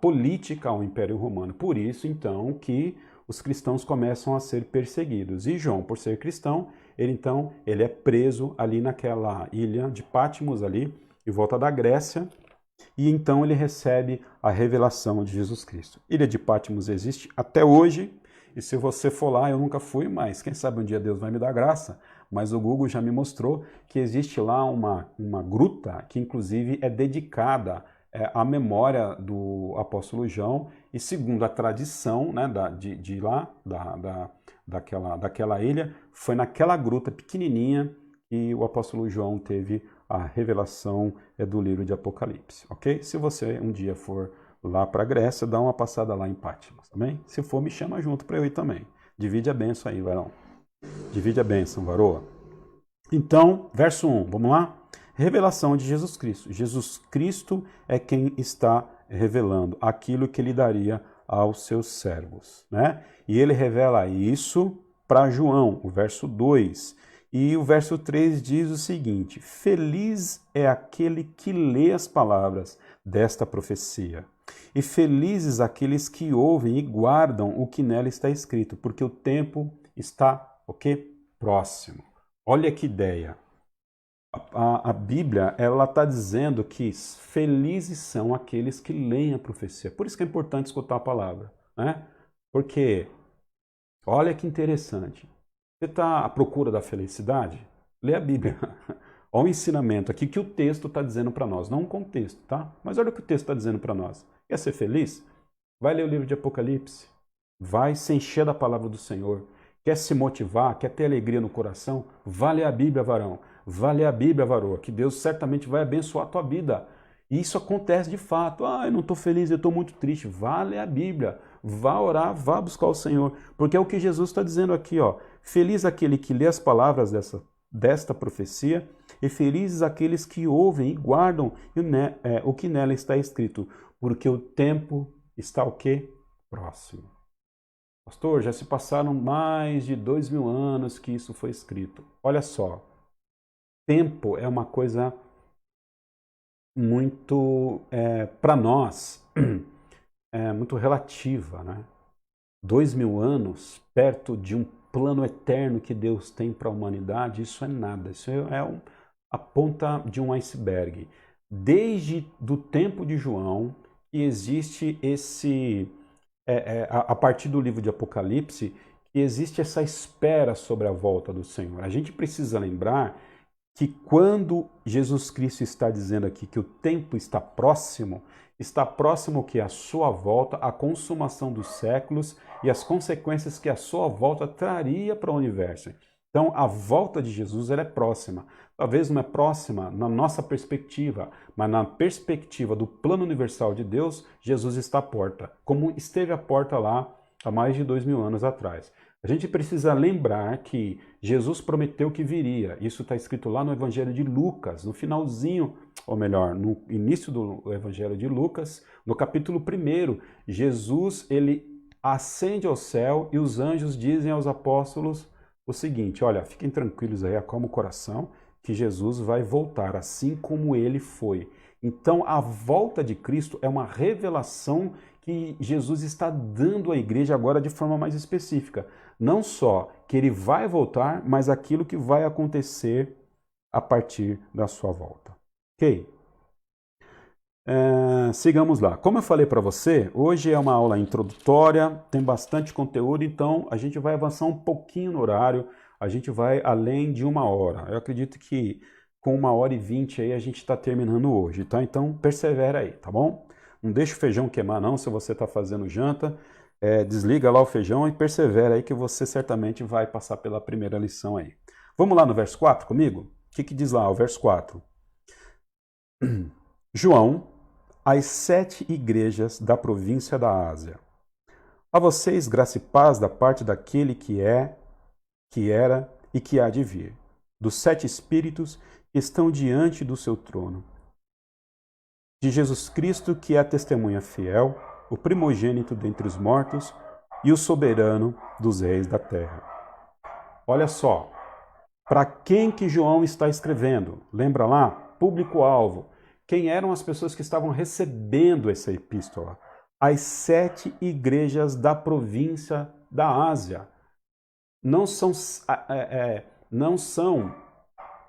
política ao Império Romano. Por isso, então, que os cristãos começam a ser perseguidos. E João, por ser cristão, ele é preso ali naquela ilha de Patmos, ali, em volta da Grécia, e então ele recebe a revelação de Jesus Cristo. Ilha de Patmos existe até hoje, e se você for lá, eu nunca fui, mas quem sabe um dia Deus vai me dar graça, mas o Google já me mostrou que existe lá uma gruta que inclusive é dedicada à memória do apóstolo João, e segundo a tradição, né, de lá, daquela ilha, foi naquela gruta pequenininha que o apóstolo João teve a revelação do livro de Apocalipse, ok? Se você um dia for lá para a Grécia, dá uma passada lá em Patmos, também. Se for, me chama junto para eu ir também. Divide a bênção aí, varão. Divide a bênção, varoa. Então, verso 1, vamos lá? Revelação de Jesus Cristo. Jesus Cristo é quem está revelando aquilo que ele daria aos seus servos, né? E ele revela isso para João, o verso 2. E o verso 3 diz o seguinte: feliz é aquele que lê as palavras desta profecia, e felizes aqueles que ouvem e guardam o que nela está escrito, porque o tempo está, próximo. Olha que ideia. A Bíblia, ela está dizendo que felizes são aqueles que leem a profecia. Por isso que é importante escutar a palavra, né? Porque, olha que interessante. Você está à procura da felicidade? Lê a Bíblia. Olha o ensinamento aqui que o texto está dizendo para nós, não um contexto, tá? Mas olha o que o texto está dizendo para nós. Quer ser feliz? Vai ler o livro de Apocalipse. Vai se encher da palavra do Senhor. Quer se motivar? Quer ter alegria no coração? Vá ler a Bíblia, varão. Vá ler a Bíblia, varoa, que Deus certamente vai abençoar a tua vida. E isso acontece de fato. Eu não estou feliz, eu estou muito triste. Vá ler a Bíblia. Vá orar, vá buscar o Senhor. Porque é o que Jesus está dizendo aqui, ó. Feliz aquele que lê as palavras desta profecia, e felizes aqueles que ouvem e guardam o que nela está escrito, porque o tempo está o quê? Próximo. Pastor, já se passaram mais de 2000 anos que isso foi escrito. Olha só, tempo é uma coisa muito, para nós, muito relativa, né? 2000 anos perto de um plano eterno que Deus tem para a humanidade, isso é nada, isso é a ponta de um iceberg. Desde do tempo de João, que existe a partir do livro de Apocalipse, que existe essa espera sobre a volta do Senhor. A gente precisa lembrar que quando Jesus Cristo está dizendo aqui que o tempo está próximo que a sua volta, a consumação dos séculos e as consequências que a sua volta traria para o universo. Então, a volta de Jesus ela é próxima. Talvez não é próxima na nossa perspectiva, mas na perspectiva do plano universal de Deus, Jesus está à porta, como esteve à porta lá há mais de 2000 anos atrás. A gente precisa lembrar que Jesus prometeu que viria. Isso está escrito lá no Evangelho de Lucas, no finalzinho, ou melhor, no início do Evangelho de Lucas, no capítulo 1. Jesus, ele ascende ao céu e os anjos dizem aos apóstolos o seguinte: olha, fiquem tranquilos aí, acalma o coração, que Jesus vai voltar, assim como ele foi. Então, a volta de Cristo é uma revelação que Jesus está dando à igreja agora de forma mais específica. Não só que ele vai voltar, mas aquilo que vai acontecer a partir da sua volta. Ok? Sigamos lá. Como eu falei para você, hoje é uma aula introdutória, tem bastante conteúdo, então a gente vai avançar um pouquinho no horário, a gente vai além de 1 hora. Eu acredito que com 1h20 aí a gente está terminando hoje, tá? Então persevera aí, tá bom? Não deixa o feijão queimar não, se você está fazendo janta, desliga lá o feijão e persevera aí que você certamente vai passar pela primeira lição aí. Vamos lá no verso 4 comigo? O que diz lá o verso 4? João, às 7 igrejas da província da Ásia. A vocês graça e paz da parte daquele que é, que era e que há de vir, dos 7 Espíritos que estão diante do seu trono, de Jesus Cristo, que é a testemunha fiel, o primogênito dentre os mortos e o soberano dos reis da terra. Olha só, para quem que João está escrevendo? Lembra lá? Público-alvo. Quem eram as pessoas que estavam recebendo essa epístola? As 7 igrejas da província da Ásia. Não são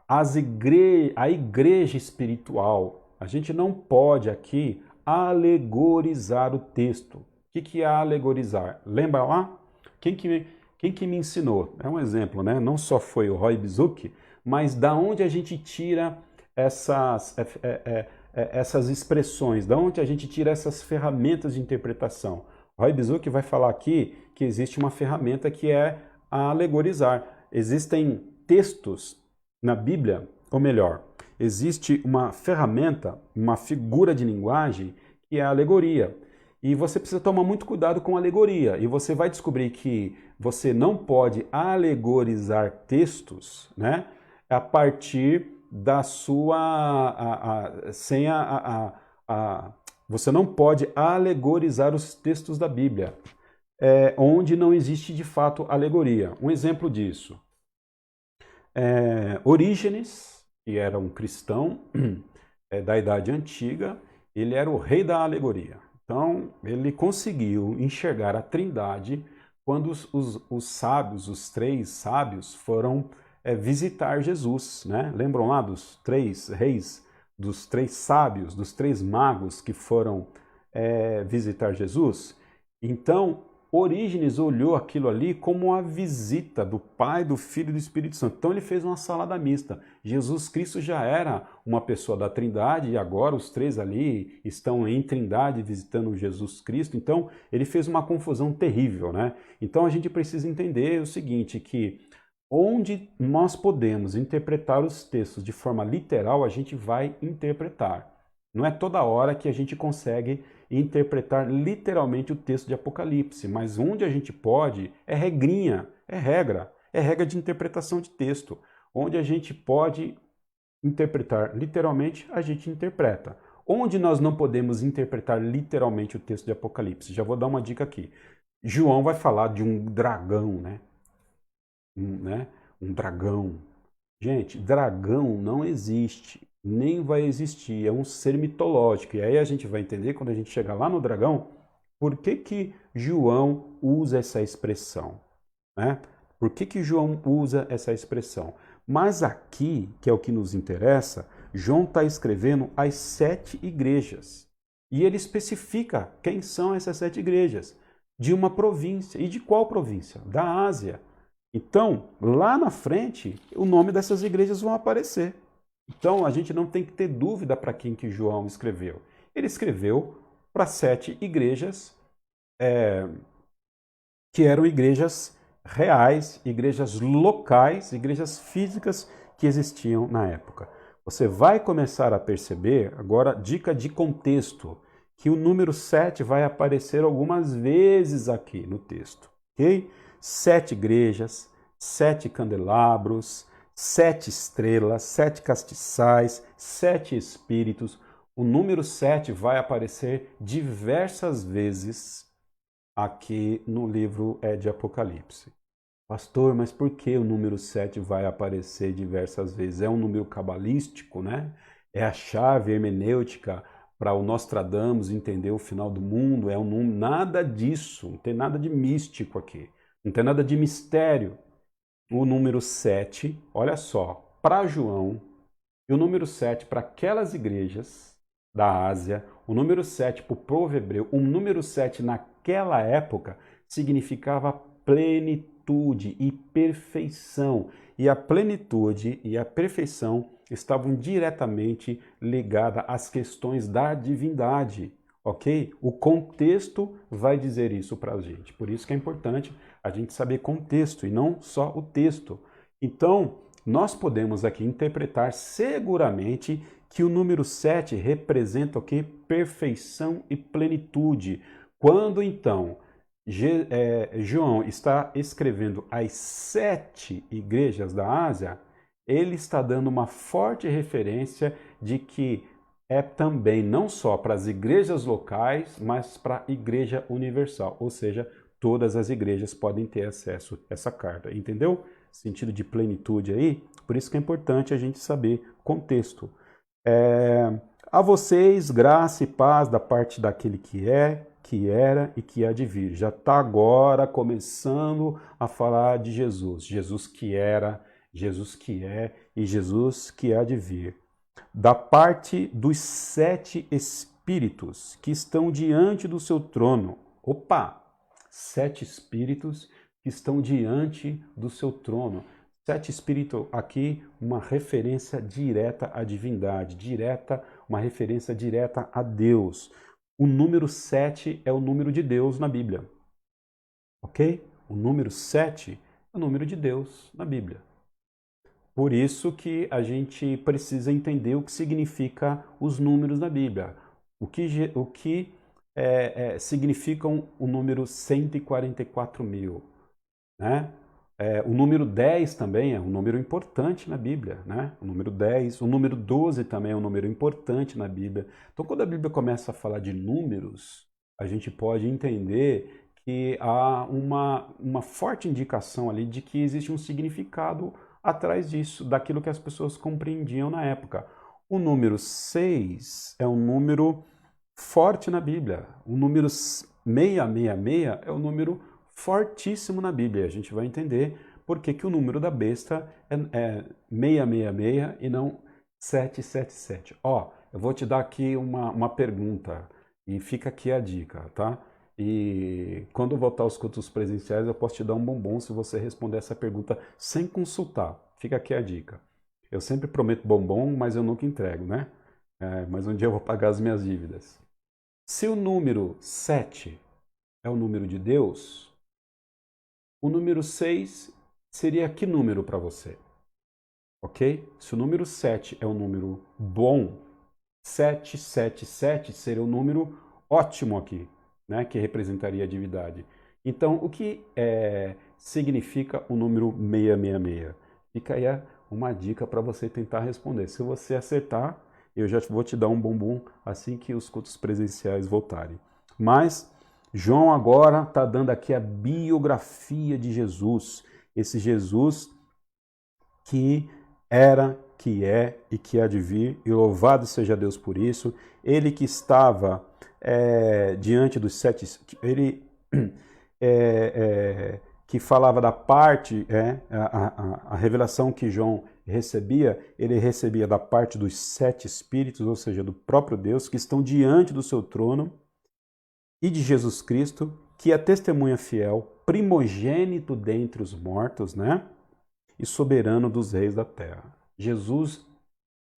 a igreja espiritual. A gente não pode aqui alegorizar o texto. O que é alegorizar? Lembra lá? Quem que me ensinou? É um exemplo, né? Não só foi o Roy Bizuki, mas da onde a gente tira essas expressões, da onde a gente tira essas ferramentas de interpretação. O Roy Bizuki vai falar aqui que existe uma ferramenta que é a alegorizar. Existem textos na Bíblia, ou melhor, existe uma ferramenta, uma figura de linguagem que é a alegoria. E você precisa tomar muito cuidado com a alegoria. E você vai descobrir que você não pode alegorizar textos, né, a partir da sua... você não pode alegorizar os textos da Bíblia, onde não existe de fato alegoria. Um exemplo disso. Orígenes, que era um cristão da Idade Antiga, ele era o rei da alegoria. Então, ele conseguiu enxergar a Trindade quando os sábios, os 3 sábios, foram visitar Jesus, né? Lembram lá dos 3 reis, dos 3 sábios, dos 3 magos que foram visitar Jesus? Então, Orígenes olhou aquilo ali como uma visita do Pai, do Filho e do Espírito Santo. Então ele fez uma salada mista. Jesus Cristo já era uma pessoa da Trindade e agora os 3 ali estão em Trindade visitando Jesus Cristo. Então ele fez uma confusão terrível, né? Então a gente precisa entender o seguinte, que onde nós podemos interpretar os textos de forma literal, a gente vai interpretar. Não é toda hora que a gente consegue interpretar literalmente o texto de Apocalipse, mas onde a gente pode, é regrinha, é regra de interpretação de texto. Onde a gente pode interpretar literalmente, a gente interpreta. Onde nós não podemos interpretar literalmente o texto de Apocalipse? Já vou dar uma dica aqui. João vai falar de um dragão, né? Um dragão. Gente, dragão não existe, nem vai existir, é um ser mitológico. E aí a gente vai entender, quando a gente chegar lá no dragão, por que João usa essa expressão, né? Por que João usa essa expressão? Mas aqui, que é o que nos interessa, João está escrevendo as 7 igrejas. E ele especifica quem são essas 7 igrejas. De uma província. E de qual província? Da Ásia. Então, lá na frente, o nome dessas igrejas vão aparecer. Então, a gente não tem que ter dúvida para quem que João escreveu. Ele escreveu para 7 igrejas que eram igrejas reais, igrejas locais, igrejas físicas que existiam na época. Você vai começar a perceber, agora, dica de contexto, que o número 7 vai aparecer algumas vezes aqui no texto, ok? 7 igrejas, 7 candelabros, 7 estrelas, 7 castiçais, 7 espíritos. O número 7 vai aparecer diversas vezes aqui no livro de Apocalipse. Pastor, mas por que o número 7 vai aparecer diversas vezes? É um número cabalístico, né? É a chave hermenêutica para o Nostradamus entender o final do mundo? É um número... Nada disso, não tem nada de místico aqui. Não tem nada de mistério. O número 7, olha só, para João, e o número 7 para aquelas igrejas da Ásia, o número 7 para o povo hebreu, o número 7 naquela época significava plenitude e perfeição. E a plenitude e a perfeição estavam diretamente ligadas às questões da divindade. Ok? O contexto vai dizer isso para a gente. Por isso que é importante a gente saber contexto e não só o texto. Então, nós podemos aqui interpretar seguramente que o número 7 representa o quê? Perfeição e plenitude. Quando então João está escrevendo as 7 igrejas da Ásia, ele está dando uma forte referência de que é também não só para as igrejas locais, mas para a igreja universal, ou seja, todas as igrejas podem ter acesso a essa carta, entendeu? Sentido de plenitude aí, por isso que é importante a gente saber contexto. A vocês, graça e paz da parte daquele que é, que era e que há de vir. Já está agora começando a falar de Jesus. Jesus que era, Jesus que é e Jesus que há de vir. Da parte dos 7 espíritos que estão diante do seu trono. Opa! 7 espíritos que estão diante do seu trono. 7 espíritos aqui, uma referência direta à divindade, uma referência direta a Deus. O número 7 é o número de Deus na Bíblia. Ok? O número 7 é o número de Deus na Bíblia. Por isso que a gente precisa entender o que significa os números na Bíblia. O que significam o número 144 mil, né? O número 10 também é um número importante na Bíblia, né? O número 10, o número 12 também é um número importante na Bíblia. Então, quando a Bíblia começa a falar de números, a gente pode entender que há uma forte indicação ali de que existe um significado atrás disso, daquilo que as pessoas compreendiam na época. O número 6 é um número forte na Bíblia. O número 666 é um número fortíssimo na Bíblia. A gente vai entender por que o número da besta é 666 e não 777. Eu vou te dar aqui uma pergunta e fica aqui a dica, tá? E quando voltar aos cultos presenciais, eu posso te dar um bombom se você responder essa pergunta sem consultar. Fica aqui a dica. Eu sempre prometo bombom, mas eu nunca entrego, né? Mas um dia eu vou pagar as minhas dívidas. Se o número 7 é o número de Deus, o número 6 seria que número para você? Ok? Se o número 7 é um número bom, 777 seria um número ótimo aqui, né? Que representaria a divindade. Então, o que significa o número 666? Fica aí uma dica para você tentar responder. Se você acertar, eu já vou te dar um bombom assim que os cultos presenciais voltarem. Mas João agora está dando aqui a biografia de Jesus. Esse Jesus que era, que é e que há de vir, e louvado seja Deus por isso. Ele que estava diante dos 7, ele que falava da parte, a revelação que João recebia, ele recebia da parte dos 7 espíritos, ou seja, do próprio Deus, que estão diante do seu trono, e de Jesus Cristo, que é testemunha fiel, primogênito dentre os mortos, né? E soberano dos reis da terra. Jesus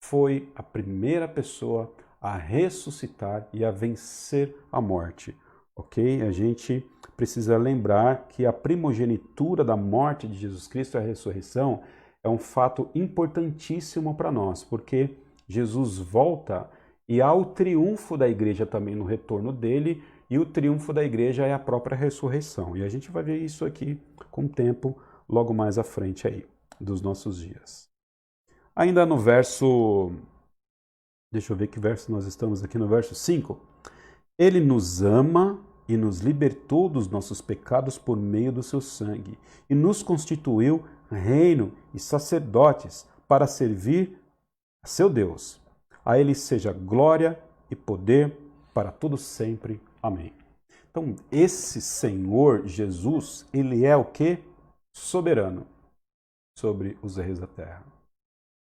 foi a primeira pessoa a ressuscitar e a vencer a morte, ok? A gente precisa lembrar que a primogenitura da morte de Jesus Cristo e a ressurreição é um fato importantíssimo para nós, porque Jesus volta e há o triunfo da igreja também no retorno dele, e o triunfo da igreja é a própria ressurreição. E a gente vai ver isso aqui com o tempo, logo mais à frente aí, dos nossos dias. Ainda no verso... Deixa eu ver que verso nós estamos aqui, no verso 5. Ele nos ama e nos libertou dos nossos pecados por meio do seu sangue, e nos constituiu reino e sacerdotes para servir a seu Deus. A ele seja glória e poder para todos sempre. Amém. Então, esse Senhor Jesus, ele é o quê? Soberano sobre os reis da terra.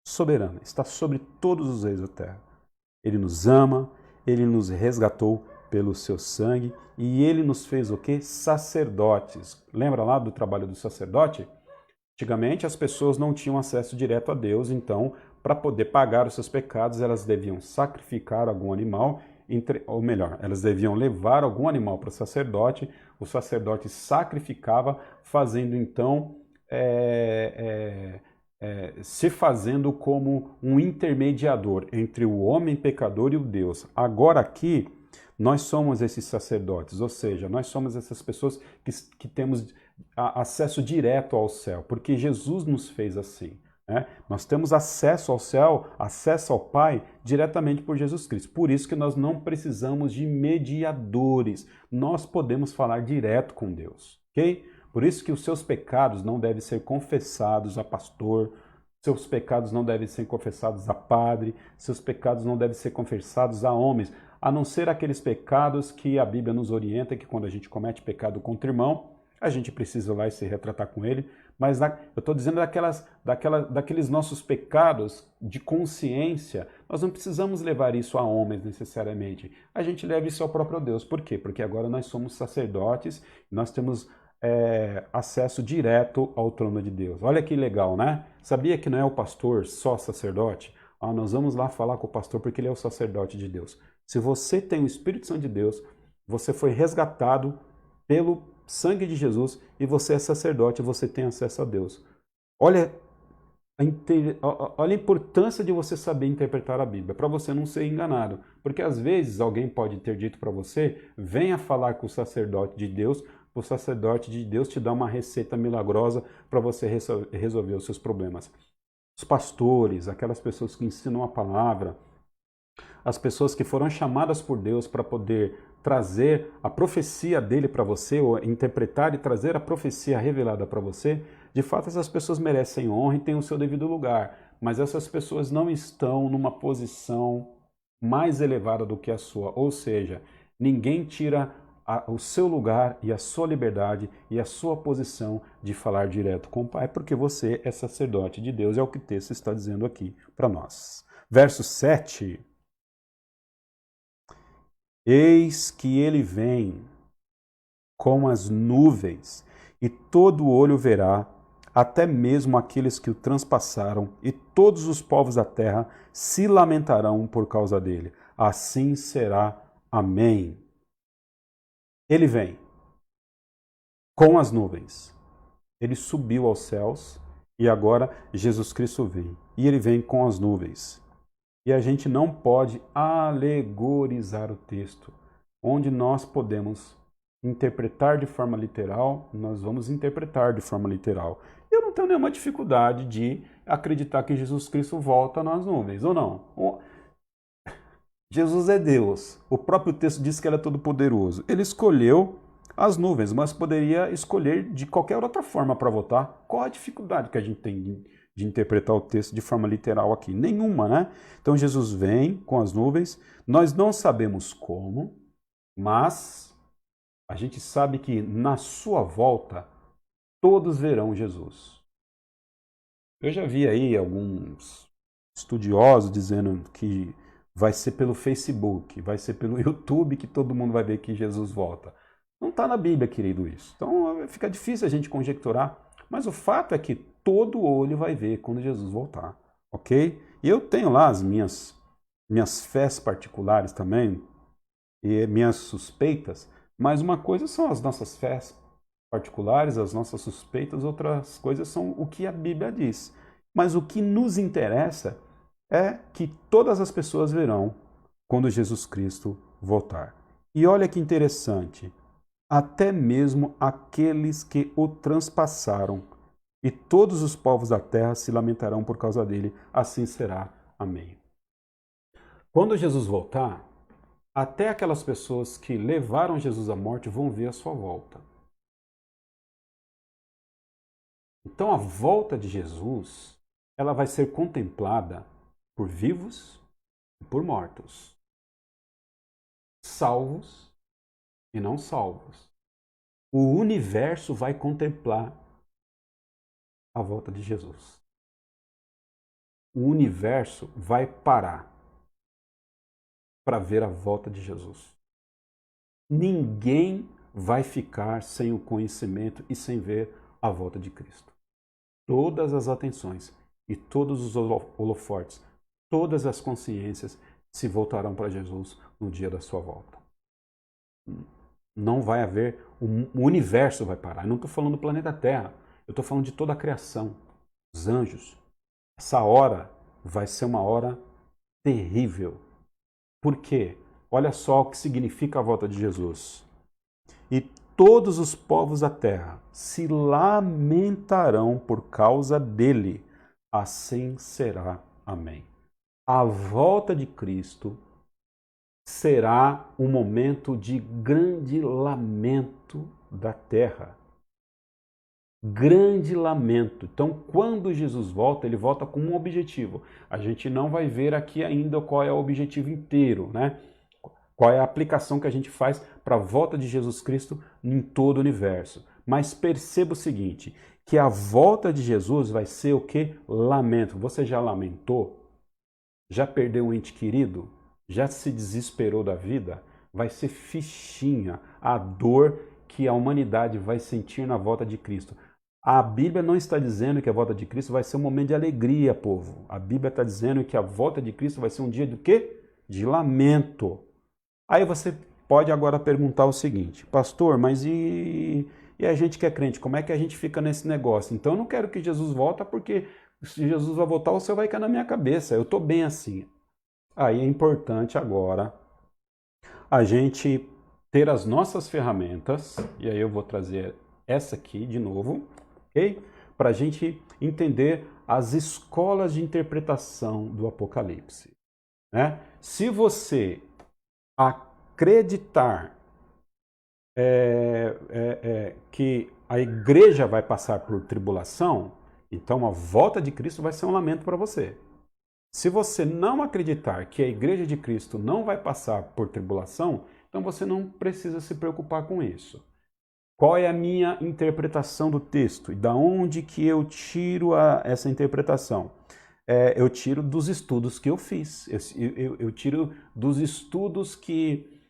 Soberano, está sobre todos os reis da terra. Ele nos ama, ele nos resgatou pelo seu sangue e ele nos fez o quê? Sacerdotes. Lembra lá do trabalho do sacerdote? Antigamente as pessoas não tinham acesso direto a Deus, então, para poder pagar os seus pecados, elas deviam sacrificar algum animal, ou melhor, elas deviam levar algum animal para o sacerdote sacrificava, fazendo então se fazendo como um intermediador entre o homem pecador e o Deus. Agora aqui, nós somos esses sacerdotes, ou seja, nós somos essas pessoas que temos acesso direto ao céu, porque Jesus nos fez assim. Né? Nós temos acesso ao céu, acesso ao Pai, diretamente por Jesus Cristo. Por isso que nós não precisamos de mediadores. Nós podemos falar direto com Deus, ok? Por isso que os seus pecados não devem ser confessados a pastor, seus pecados não devem ser confessados a padre, seus pecados não devem ser confessados a homens, a não ser aqueles pecados que a Bíblia nos orienta, que quando a gente comete pecado contra o irmão, a gente precisa ir lá e se retratar com ele. Mas eu estou dizendo daqueles nossos pecados de consciência, nós não precisamos levar isso a homens necessariamente. A gente leva isso ao próprio Deus. Por quê? Porque agora nós somos sacerdotes, nós temos acesso direto ao trono de Deus. Olha que legal, né? Sabia que não é o pastor só sacerdote? Nós vamos lá falar com o pastor porque ele é o sacerdote de Deus. Se você tem o Espírito Santo de Deus, você foi resgatado pelo sangue de Jesus e você é sacerdote, você tem acesso a Deus. Olha a importância de você saber interpretar a Bíblia, para você não ser enganado. Porque às vezes alguém pode ter dito para você, venha falar com o sacerdote de Deus, o sacerdote de Deus te dá uma receita milagrosa para você resolver os seus problemas. Os pastores, aquelas pessoas que ensinam a palavra, as pessoas que foram chamadas por Deus para poder trazer a profecia dele para você, ou interpretar e trazer a profecia revelada para você, de fato essas pessoas merecem honra e têm o seu devido lugar, mas essas pessoas não estão numa posição mais elevada do que a sua, ou seja, ninguém tira o seu lugar e a sua liberdade e a sua posição de falar direto com o Pai, porque você é sacerdote de Deus, é o que o texto está dizendo aqui para nós. Verso 7. Eis que ele vem com as nuvens, e todo olho verá, até mesmo aqueles que o transpassaram, e todos os povos da terra se lamentarão por causa dele. Assim será. Amém. Ele vem com as nuvens. Ele subiu aos céus e agora Jesus Cristo vem. E ele vem com as nuvens. E a gente não pode alegorizar o texto. Onde nós podemos interpretar de forma literal, nós vamos interpretar de forma literal. Eu não tenho nenhuma dificuldade de acreditar que Jesus Cristo volta nas nuvens, ou não? Jesus é Deus. O próprio texto diz que ele é todo-poderoso. Ele escolheu as nuvens, mas poderia escolher de qualquer outra forma para votar. Qual a dificuldade que a gente tem de interpretar o texto de forma literal aqui? Nenhuma, né? Então Jesus vem com as nuvens. Nós não sabemos como, mas a gente sabe que na sua volta todos verão Jesus. Eu já vi aí alguns estudiosos dizendo que vai ser pelo Facebook, vai ser pelo YouTube que todo mundo vai ver que Jesus volta. Não está na Bíblia, querido, isso. Então fica difícil a gente conjecturar, mas o fato é que todo olho vai ver quando Jesus voltar, ok? E eu tenho lá as minhas fés particulares também, e minhas suspeitas, mas uma coisa são as nossas fés particulares, as nossas suspeitas, outras coisas são o que a Bíblia diz. Mas o que nos interessa é que todas as pessoas verão quando Jesus Cristo voltar. E olha que interessante, até mesmo aqueles que o transpassaram, e todos os povos da terra se lamentarão por causa dele, assim será. Amém. Quando Jesus voltar, até aquelas pessoas que levaram Jesus à morte vão ver a sua volta. Então a volta de Jesus, ela vai ser contemplada por vivos e por mortos, salvos e não salvos. O universo vai contemplar a volta de Jesus. O universo vai parar para ver a volta de Jesus. Ninguém vai ficar sem o conhecimento e sem ver a volta de Cristo. Todas as atenções e todos os holofotes, todas as consciências se voltarão para Jesus no dia da sua volta. Não vai haver, o universo vai parar. Eu não estou falando do planeta Terra, eu estou falando de toda a criação, os anjos, Essa hora vai ser uma hora terrível. Por quê? Olha só o que significa a volta de Jesus. E todos os povos da terra se lamentarão por causa dele. Assim será. Amém. A volta de Cristo será um momento de grande lamento da terra. Grande lamento. Então, quando Jesus volta, ele volta com um objetivo. A gente não vai ver aqui ainda qual é o objetivo inteiro, né? Qual é a aplicação que a gente faz para a volta de Jesus Cristo em todo o universo. Mas perceba o seguinte, que a volta de Jesus vai ser o quê? Lamento. Você já lamentou? Já perdeu um ente querido? Já se desesperou da vida? Vai ser fichinha a dor que a humanidade vai sentir na volta de Cristo. A Bíblia não está dizendo que a volta de Cristo vai ser um momento de alegria, povo. A Bíblia está dizendo que a volta de Cristo vai ser um dia do quê? De lamento. Aí você pode agora perguntar o seguinte, pastor, mas e a gente que é crente, como é que a gente fica nesse negócio? Então eu não quero que Jesus volte, porque se Jesus vai voltar, o céu vai cair na minha cabeça. Eu estou bem assim. Aí é importante agora a gente ter as nossas ferramentas, e aí eu vou trazer essa aqui de novo, ok? Para a gente entender as escolas de interpretação do Apocalipse. Né? Se você acreditar que a igreja vai passar por tribulação, então a volta de Cristo vai ser um lamento para você. Se você não acreditar que a igreja de Cristo não vai passar por tribulação, então você não precisa se preocupar com isso. Qual é a minha interpretação do texto? E da onde que eu tiro essa interpretação? Eu tiro dos estudos que eu fiz. Eu tiro dos estudos que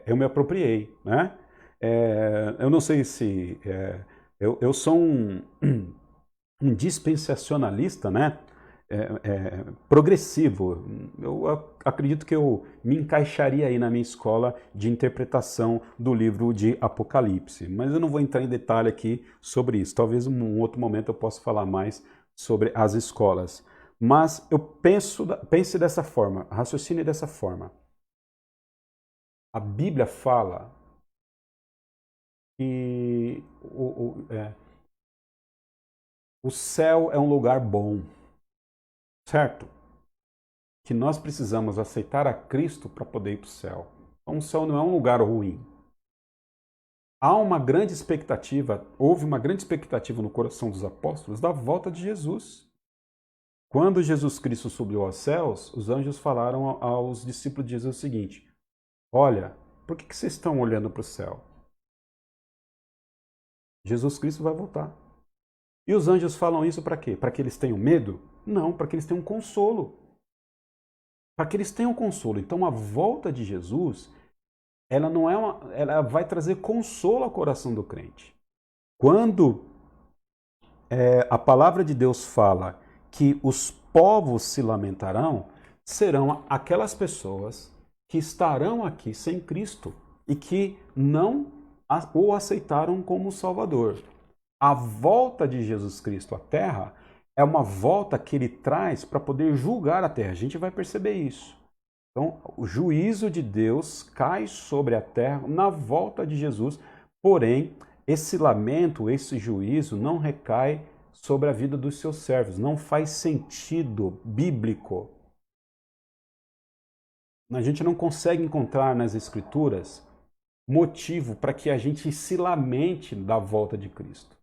eu me apropriei. Né? Eu não sei se... eu sou um dispensacionalista, né? Progressivo. Eu acredito que eu me encaixaria aí na minha escola de interpretação do livro de Apocalipse. Mas eu não vou entrar em detalhe aqui sobre isso. Talvez em um outro momento eu possa falar mais sobre as escolas. Mas eu pense dessa forma, raciocine dessa forma. A Bíblia fala que o céu é um lugar bom. Certo? Que nós precisamos aceitar a Cristo para poder ir para o céu. Então o céu não é um lugar ruim. Há uma grande expectativa, houve uma grande expectativa no coração dos apóstolos da volta de Jesus. Quando Jesus Cristo subiu aos céus, os anjos falaram aos discípulos de Jesus o seguinte: olha, por que vocês estão olhando para o céu? Jesus Cristo vai voltar. E os anjos falam isso para quê? Para que eles tenham medo? Não, para que eles tenham consolo. Para que eles tenham consolo. Então a volta de Jesus, ela não é ela vai trazer consolo ao coração do crente. Quando a palavra de Deus fala que os povos se lamentarão, serão aquelas pessoas que estarão aqui sem Cristo e que não o aceitaram como Salvador. A volta de Jesus Cristo à Terra é uma volta que ele traz para poder julgar a terra. A gente vai perceber isso. Então, o juízo de Deus cai sobre a terra na volta de Jesus, porém, esse lamento, esse juízo não recai sobre a vida dos seus servos. Não faz sentido bíblico. A gente não consegue encontrar nas Escrituras motivo para que a gente se lamente da volta de Cristo.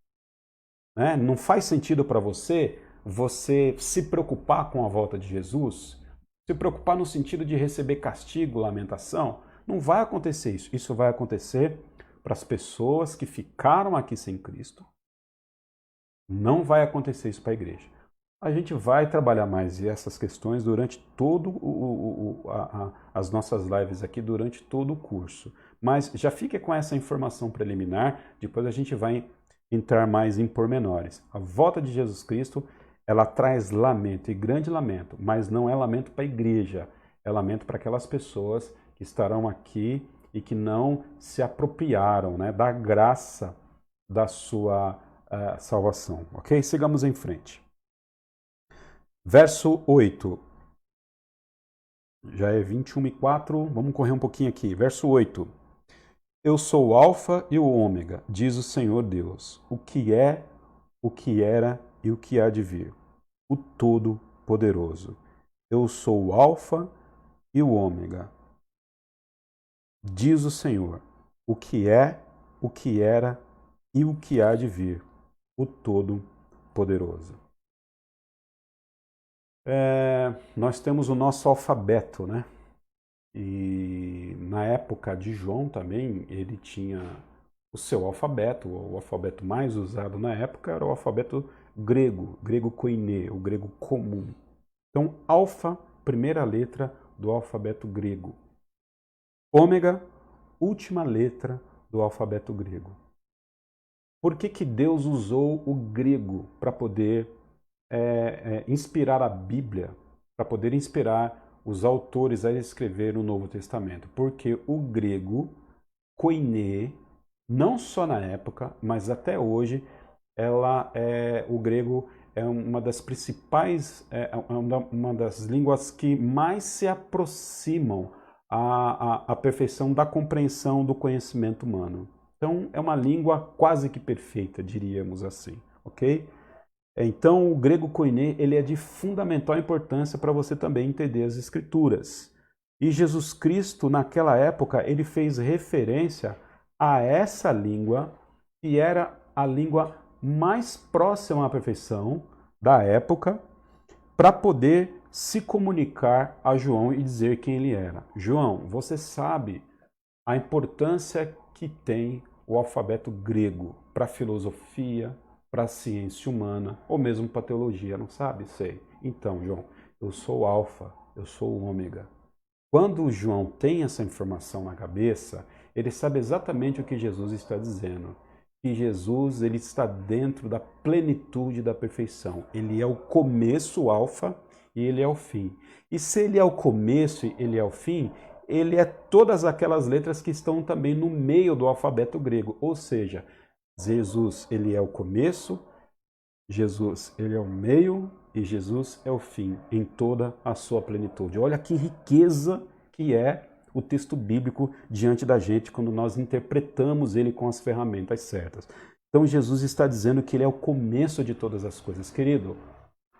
Né? Não faz sentido para você se preocupar com a volta de Jesus, se preocupar no sentido de receber castigo, lamentação. Não vai acontecer isso. Isso vai acontecer para as pessoas que ficaram aqui sem Cristo. Não vai acontecer isso para a igreja. A gente vai trabalhar mais essas questões durante todo as nossas lives aqui, durante todo o curso. Mas já fique com essa informação preliminar, depois a gente vai entrar mais em pormenores. A volta de Jesus Cristo, ela traz lamento, e grande lamento, mas não é lamento para a igreja, é lamento para aquelas pessoas que estarão aqui e que não se apropriaram, né, da graça da sua salvação. Ok? Sigamos em frente. Verso 8. Já é 21:4. Vamos correr um pouquinho aqui. Verso 8. Eu sou o Alfa e o Ômega, diz o Senhor Deus, o que é, o que era e o que há de vir, o Todo-Poderoso. Eu sou o Alfa e o Ômega, diz o Senhor, o que é, o que era e o que há de vir, o Todo-Poderoso. Nós temos o nosso alfabeto, né? E na época de João também, ele tinha o seu alfabeto. O alfabeto mais usado na época era o alfabeto grego, grego koiné, o grego comum. Então, alfa, primeira letra do alfabeto grego. Ômega, última letra do alfabeto grego. Por que Deus usou o grego para poder inspirar a Bíblia, para poder inspirar os autores a escrever o Novo Testamento? Porque o grego, koiné, não só na época, mas até hoje, o grego é uma das principais, uma das línguas que mais se aproximam à perfeição da compreensão do conhecimento humano. Então, é uma língua quase que perfeita, diríamos assim, ok? Então, o grego koiné, ele é de fundamental importância para você também entender as Escrituras. E Jesus Cristo, naquela época, ele fez referência a essa língua, que era a língua mais próxima à perfeição da época, para poder se comunicar a João e dizer quem ele era. João, você sabe a importância que tem o alfabeto grego para a filosofia, para a ciência humana, ou mesmo para a teologia, não sabe? Sei. Então, João, eu sou o alfa, eu sou o ômega. Quando o João tem essa informação na cabeça, ele sabe exatamente o que Jesus está dizendo. Que Jesus, ele está dentro da plenitude da perfeição. Ele é o começo, o alfa, e ele é o fim. E se ele é o começo e ele é o fim, ele é todas aquelas letras que estão também no meio do alfabeto grego. Ou seja, Jesus, ele é o começo, Jesus, ele é o meio e Jesus é o fim, em toda a sua plenitude. Olha que riqueza que é o texto bíblico diante da gente quando nós interpretamos ele com as ferramentas certas. Então Jesus está dizendo que ele é o começo de todas as coisas, querido,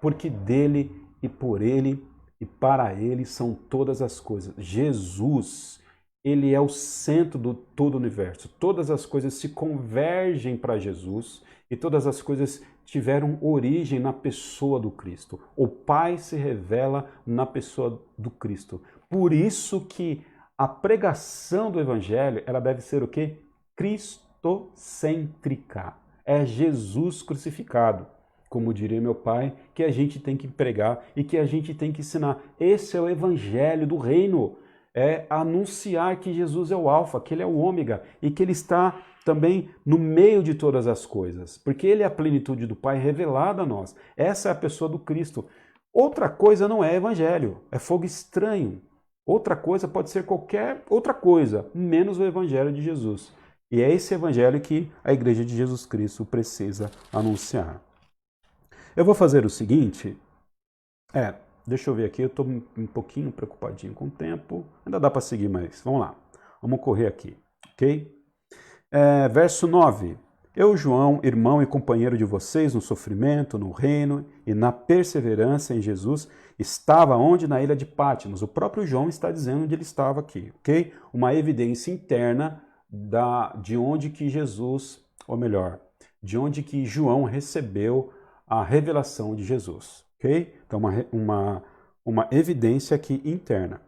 porque dele e por ele e para ele são todas as coisas. Jesus, ele é o centro do todo o universo. Todas as coisas se convergem para Jesus e todas as coisas tiveram origem na pessoa do Cristo. O Pai se revela na pessoa do Cristo. Por isso que a pregação do Evangelho, ela deve ser o quê? Cristocêntrica. É Jesus crucificado, como diria meu pai, que a gente tem que pregar e que a gente tem que ensinar. Esse é o Evangelho do Reino. É anunciar que Jesus é o alfa, que ele é o ômega e que ele está também no meio de todas as coisas, porque ele é a plenitude do Pai revelada a nós. Essa é a pessoa do Cristo. Outra coisa não é evangelho, é fogo estranho. Outra coisa pode ser qualquer outra coisa, menos o evangelho de Jesus. E é esse evangelho que a Igreja de Jesus Cristo precisa anunciar. Eu vou fazer o seguinte, deixa eu ver aqui, eu estou um pouquinho preocupadinho com o tempo, ainda dá para seguir, mas vamos lá, vamos correr aqui, ok? Verso 9, eu, João, irmão e companheiro de vocês no sofrimento, no reino e na perseverança em Jesus, estava onde? Na ilha de Patmos. O próprio João está dizendo onde ele estava aqui, ok? Uma evidência interna de onde que Jesus, ou melhor, de onde que João recebeu a revelação de Jesus, ok? Então, uma evidência aqui interna.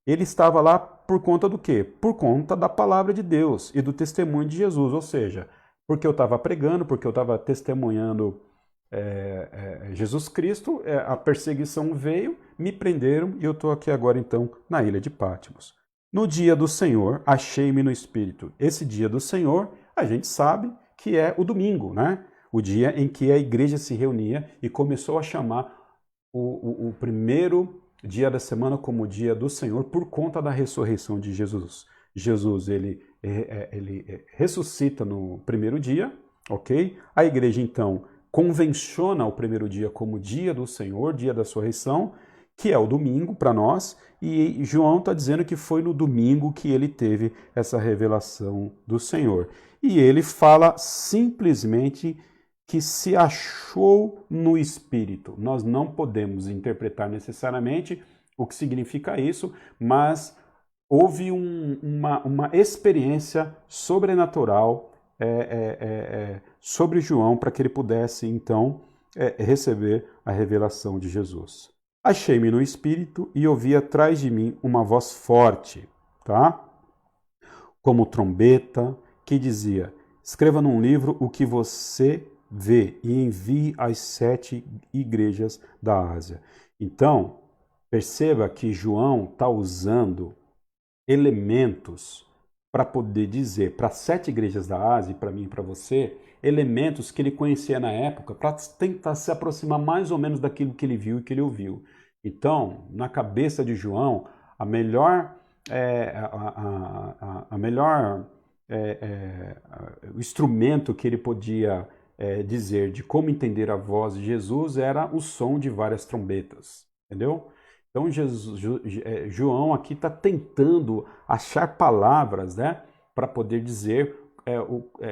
Ele estava lá por conta do quê? Por conta da palavra de Deus e do testemunho de Jesus, ou seja, porque eu estava pregando, porque eu estava testemunhando Jesus Cristo, a perseguição veio, me prenderam e eu estou aqui agora então na ilha de Patmos. No dia do Senhor, achei-me no Espírito. Esse dia do Senhor, a gente sabe que é o domingo, né? O dia em que a igreja se reunia e começou a chamar o primeiro dia da semana como o dia do Senhor por conta da ressurreição de Jesus. Jesus, ele ressuscita no primeiro dia, ok? A igreja, então, convenciona o primeiro dia como dia do Senhor, dia da ressurreição, que é o domingo para nós, e João está dizendo que foi no domingo que ele teve essa revelação do Senhor. E ele fala simplesmente que se achou no Espírito. Nós não podemos interpretar necessariamente o que significa isso, mas houve uma experiência sobrenatural sobre João para que ele pudesse, então, receber a revelação de Jesus. Achei-me no Espírito e ouvi atrás de mim uma voz forte, tá? Como trombeta, que dizia: escreva num livro o que você vê e envie às 7 igrejas da Ásia. Então, perceba que João está usando elementos para poder dizer para 7 igrejas da Ásia, e para mim e para você, elementos que ele conhecia na época, para tentar se aproximar mais ou menos daquilo que ele viu e que ele ouviu. Então, na cabeça de João, o instrumento que ele podia dizer de como entender a voz de Jesus era o som de várias trombetas, entendeu? Então, João aqui está tentando achar palavras, né, para poder dizer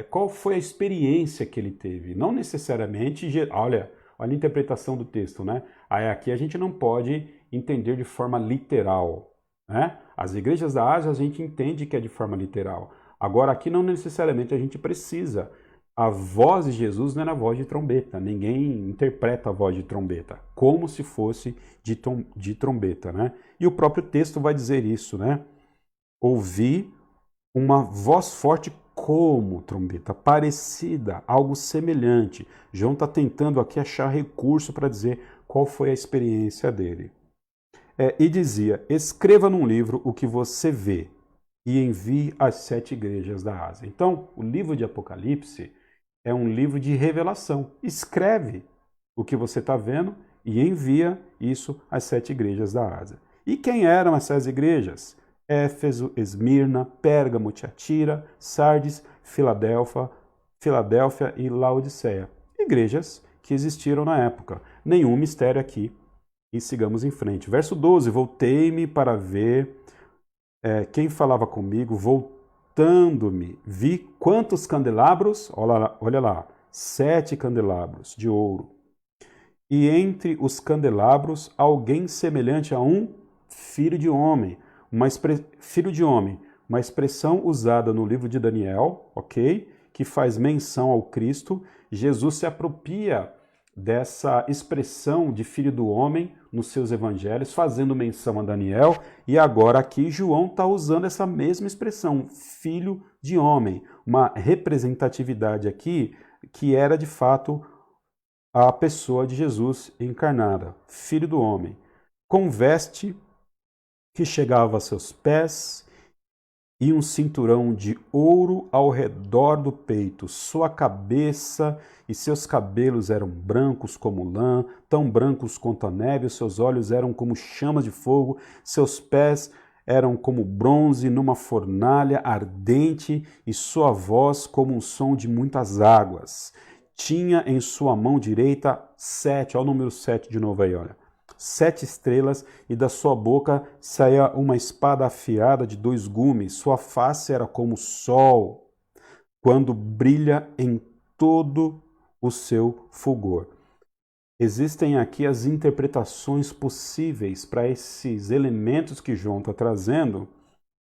qual foi a experiência que ele teve. Não necessariamente, olha a interpretação do texto, né? Aí aqui a gente não pode entender de forma literal, né? As igrejas da Ásia a gente entende que é de forma literal. Agora aqui não necessariamente a gente precisa. A voz de Jesus não era a voz de trombeta. Ninguém interpreta a voz de trombeta como se fosse de trombeta, né? E o próprio texto vai dizer isso, né? Ouvi uma voz forte como trombeta, parecida, algo semelhante. João está tentando aqui achar recurso para dizer qual foi a experiência dele. E dizia: escreva num livro o que você vê e envie às 7 igrejas da Ásia. Então, o livro de Apocalipse é um livro de revelação. Escreve o que você está vendo e envia isso às 7 igrejas da Ásia. E quem eram essas igrejas? Éfeso, Esmirna, Pérgamo, Tiatira, Sardes, Filadélfia e Laodiceia. Igrejas que existiram na época. Nenhum mistério aqui. E sigamos em frente. Verso 12. Voltei-me para ver quem falava comigo. Voltando-me, vi quantos candelabros? Olha lá. 7 candelabros de ouro. E entre os candelabros, alguém semelhante a um filho de homem. Filho de homem, uma expressão usada no livro de Daniel, ok? Que faz menção ao Cristo. Jesus se apropria dessa expressão de filho do homem nos seus evangelhos, fazendo menção a Daniel, e agora aqui João está usando essa mesma expressão, filho de homem, uma representatividade aqui que era de fato a pessoa de Jesus encarnada, filho do homem, com veste que chegava a seus pés e um cinturão de ouro ao redor do peito. Sua cabeça e seus cabelos eram brancos como lã, tão brancos quanto a neve, os seus olhos eram como chamas de fogo, seus pés eram como bronze numa fornalha ardente e sua voz como um som de muitas águas. Tinha em sua mão direita 7, olha o número 7 de novo aí, olha. 7 estrelas, e da sua boca saía uma espada afiada de 2 gumes. Sua face era como o sol, quando brilha em todo o seu fulgor. Existem aqui as interpretações possíveis para esses elementos que João está trazendo.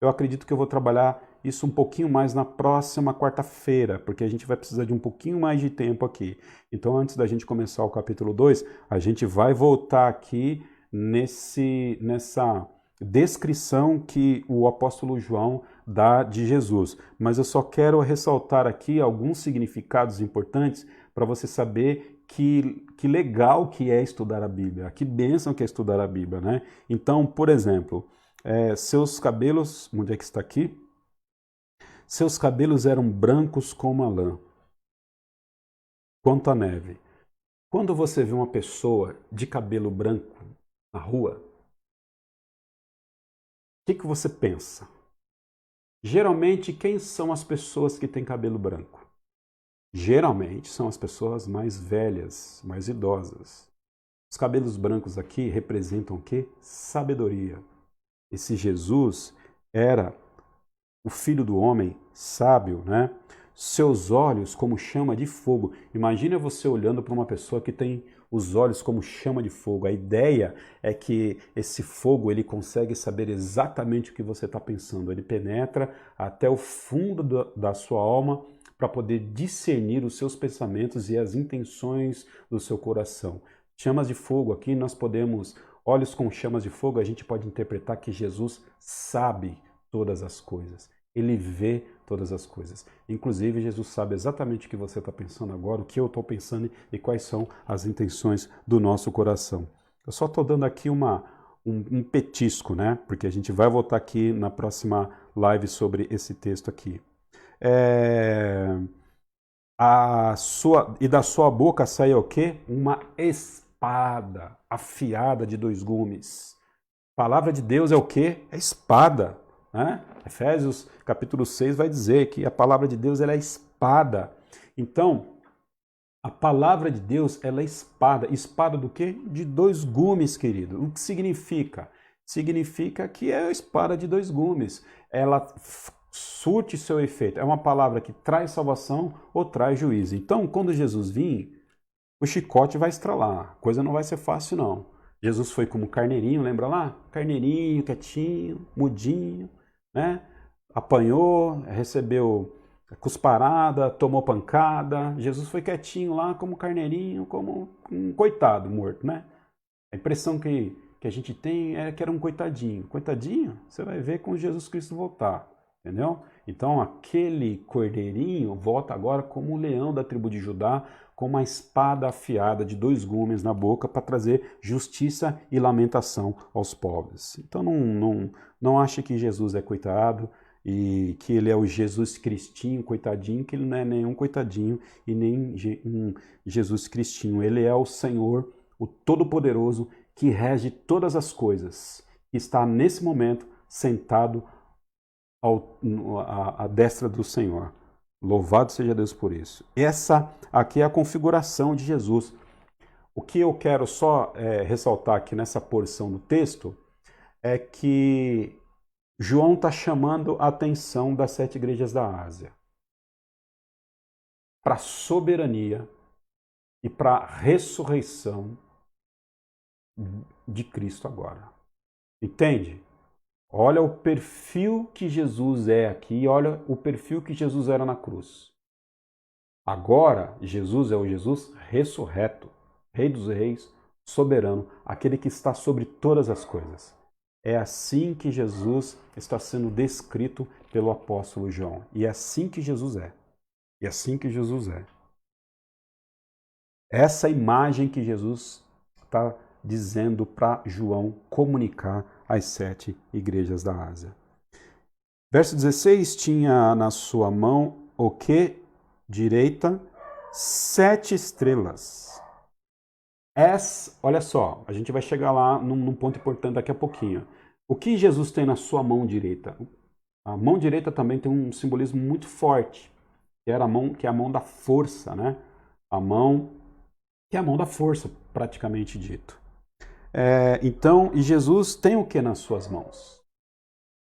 Eu acredito que eu vou trabalhar isso um pouquinho mais na próxima quarta-feira, porque a gente vai precisar de um pouquinho mais de tempo aqui. Então, antes da gente começar o capítulo 2, a gente vai voltar aqui nessa descrição que o apóstolo João dá de Jesus. Mas eu só quero ressaltar aqui alguns significados importantes para você saber que legal que é estudar a Bíblia, que bênção que é estudar a Bíblia, né? Então, por exemplo, seus cabelos, onde é que está aqui? Seus cabelos eram brancos como a lã, quanto a neve. Quando você vê uma pessoa de cabelo branco na rua, o que você pensa? Geralmente, quem são as pessoas que têm cabelo branco? Geralmente são as pessoas mais velhas, mais idosas. Os cabelos brancos aqui representam o quê? Sabedoria. Esse Jesus era o Filho do Homem sábio, né? Seus olhos como chama de fogo. Imagina você olhando para uma pessoa que tem os olhos como chama de fogo. A ideia é que esse fogo ele consegue saber exatamente o que você está pensando. Ele penetra até o fundo da sua alma para poder discernir os seus pensamentos e as intenções do seu coração. Chamas de fogo aqui nós podemos, olhos com chamas de fogo, a gente pode interpretar que Jesus sabe todas as coisas. Ele vê todas as coisas. Inclusive, Jesus sabe exatamente o que você está pensando agora, o que eu estou pensando e quais são as intenções do nosso coração. Eu só estou dando aqui um petisco, né? Porque a gente vai voltar aqui na próxima live sobre esse texto aqui. E da sua boca sai o quê? Uma espada afiada de 2 gumes. A palavra de Deus é o quê? É espada. Né? Efésios capítulo 6 vai dizer que a palavra de Deus ela é espada. Então, a palavra de Deus ela é espada. Espada do quê? De 2 gumes, querido. O que significa? Significa que é a espada de 2 gumes. Ela surte seu efeito. É uma palavra que traz salvação ou traz juízo. Então, quando Jesus vir, o chicote vai estralar. A coisa não vai ser fácil, não. Jesus foi como carneirinho, lembra lá? Carneirinho, quietinho, mudinho, né? Apanhou, recebeu cusparada, tomou pancada. Jesus foi quietinho lá como carneirinho, como um coitado morto, né? A impressão que a gente tem é que era um coitadinho. Coitadinho, você vai ver quando Jesus Cristo voltar, entendeu? Então aquele cordeirinho volta agora como um leão da tribo de Judá, com uma espada afiada de 2 gumes na boca para trazer justiça e lamentação aos pobres. Então não ache que Jesus é coitado e que ele é o Jesus Cristinho, coitadinho, que ele não é nenhum coitadinho e nem um Jesus Cristinho. Ele é o Senhor, o Todo-Poderoso, que rege todas as coisas, que está nesse momento sentado à destra do Senhor. Louvado seja Deus por isso. Essa aqui é a configuração de Jesus. O que eu quero só ressaltar aqui nessa porção do texto é que João está chamando a atenção das 7 igrejas da Ásia para a soberania e para a ressurreição de Cristo agora. Entende? Olha o perfil que Jesus é aqui, olha o perfil que Jesus era na cruz. Agora, Jesus é o Jesus ressurreto, Rei dos Reis, soberano, aquele que está sobre todas as coisas. É assim que Jesus está sendo descrito pelo apóstolo João. E é assim que Jesus é. E é assim que Jesus é. Essa imagem que Jesus está dizendo para João comunicar às 7 igrejas da Ásia. Verso 16, tinha na sua mão o que? Direita, 7 estrelas. Olha só, a gente vai chegar lá num ponto importante daqui a pouquinho. O que Jesus tem na sua mão direita? A mão direita também tem um simbolismo muito forte, que é a mão da força, né? A mão que é a mão da força, praticamente dito. Então, e Jesus tem o que nas suas mãos?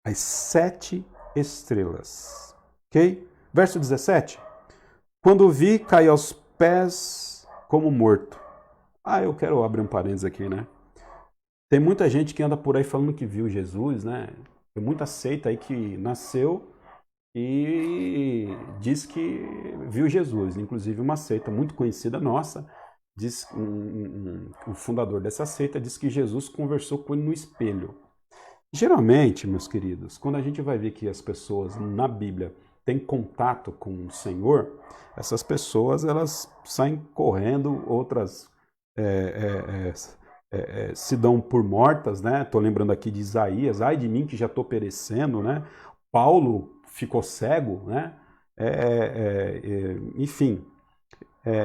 As 7 estrelas. Ok? Verso 17. Quando vi, caí aos pés como morto. Eu quero abrir um parênteses aqui, né? Tem muita gente que anda por aí falando que viu Jesus, né? Tem muita seita aí que nasceu e diz que viu Jesus. Inclusive uma seita muito conhecida nossa, o fundador dessa seita diz que Jesus conversou com ele no espelho. Geralmente, meus queridos, quando a gente vai ver que as pessoas na Bíblia têm contato com o Senhor, essas pessoas elas saem correndo, outras se dão por mortas, né? Estou lembrando aqui de Isaías, ai de mim que já estou perecendo, né? Paulo ficou cego, né? Enfim.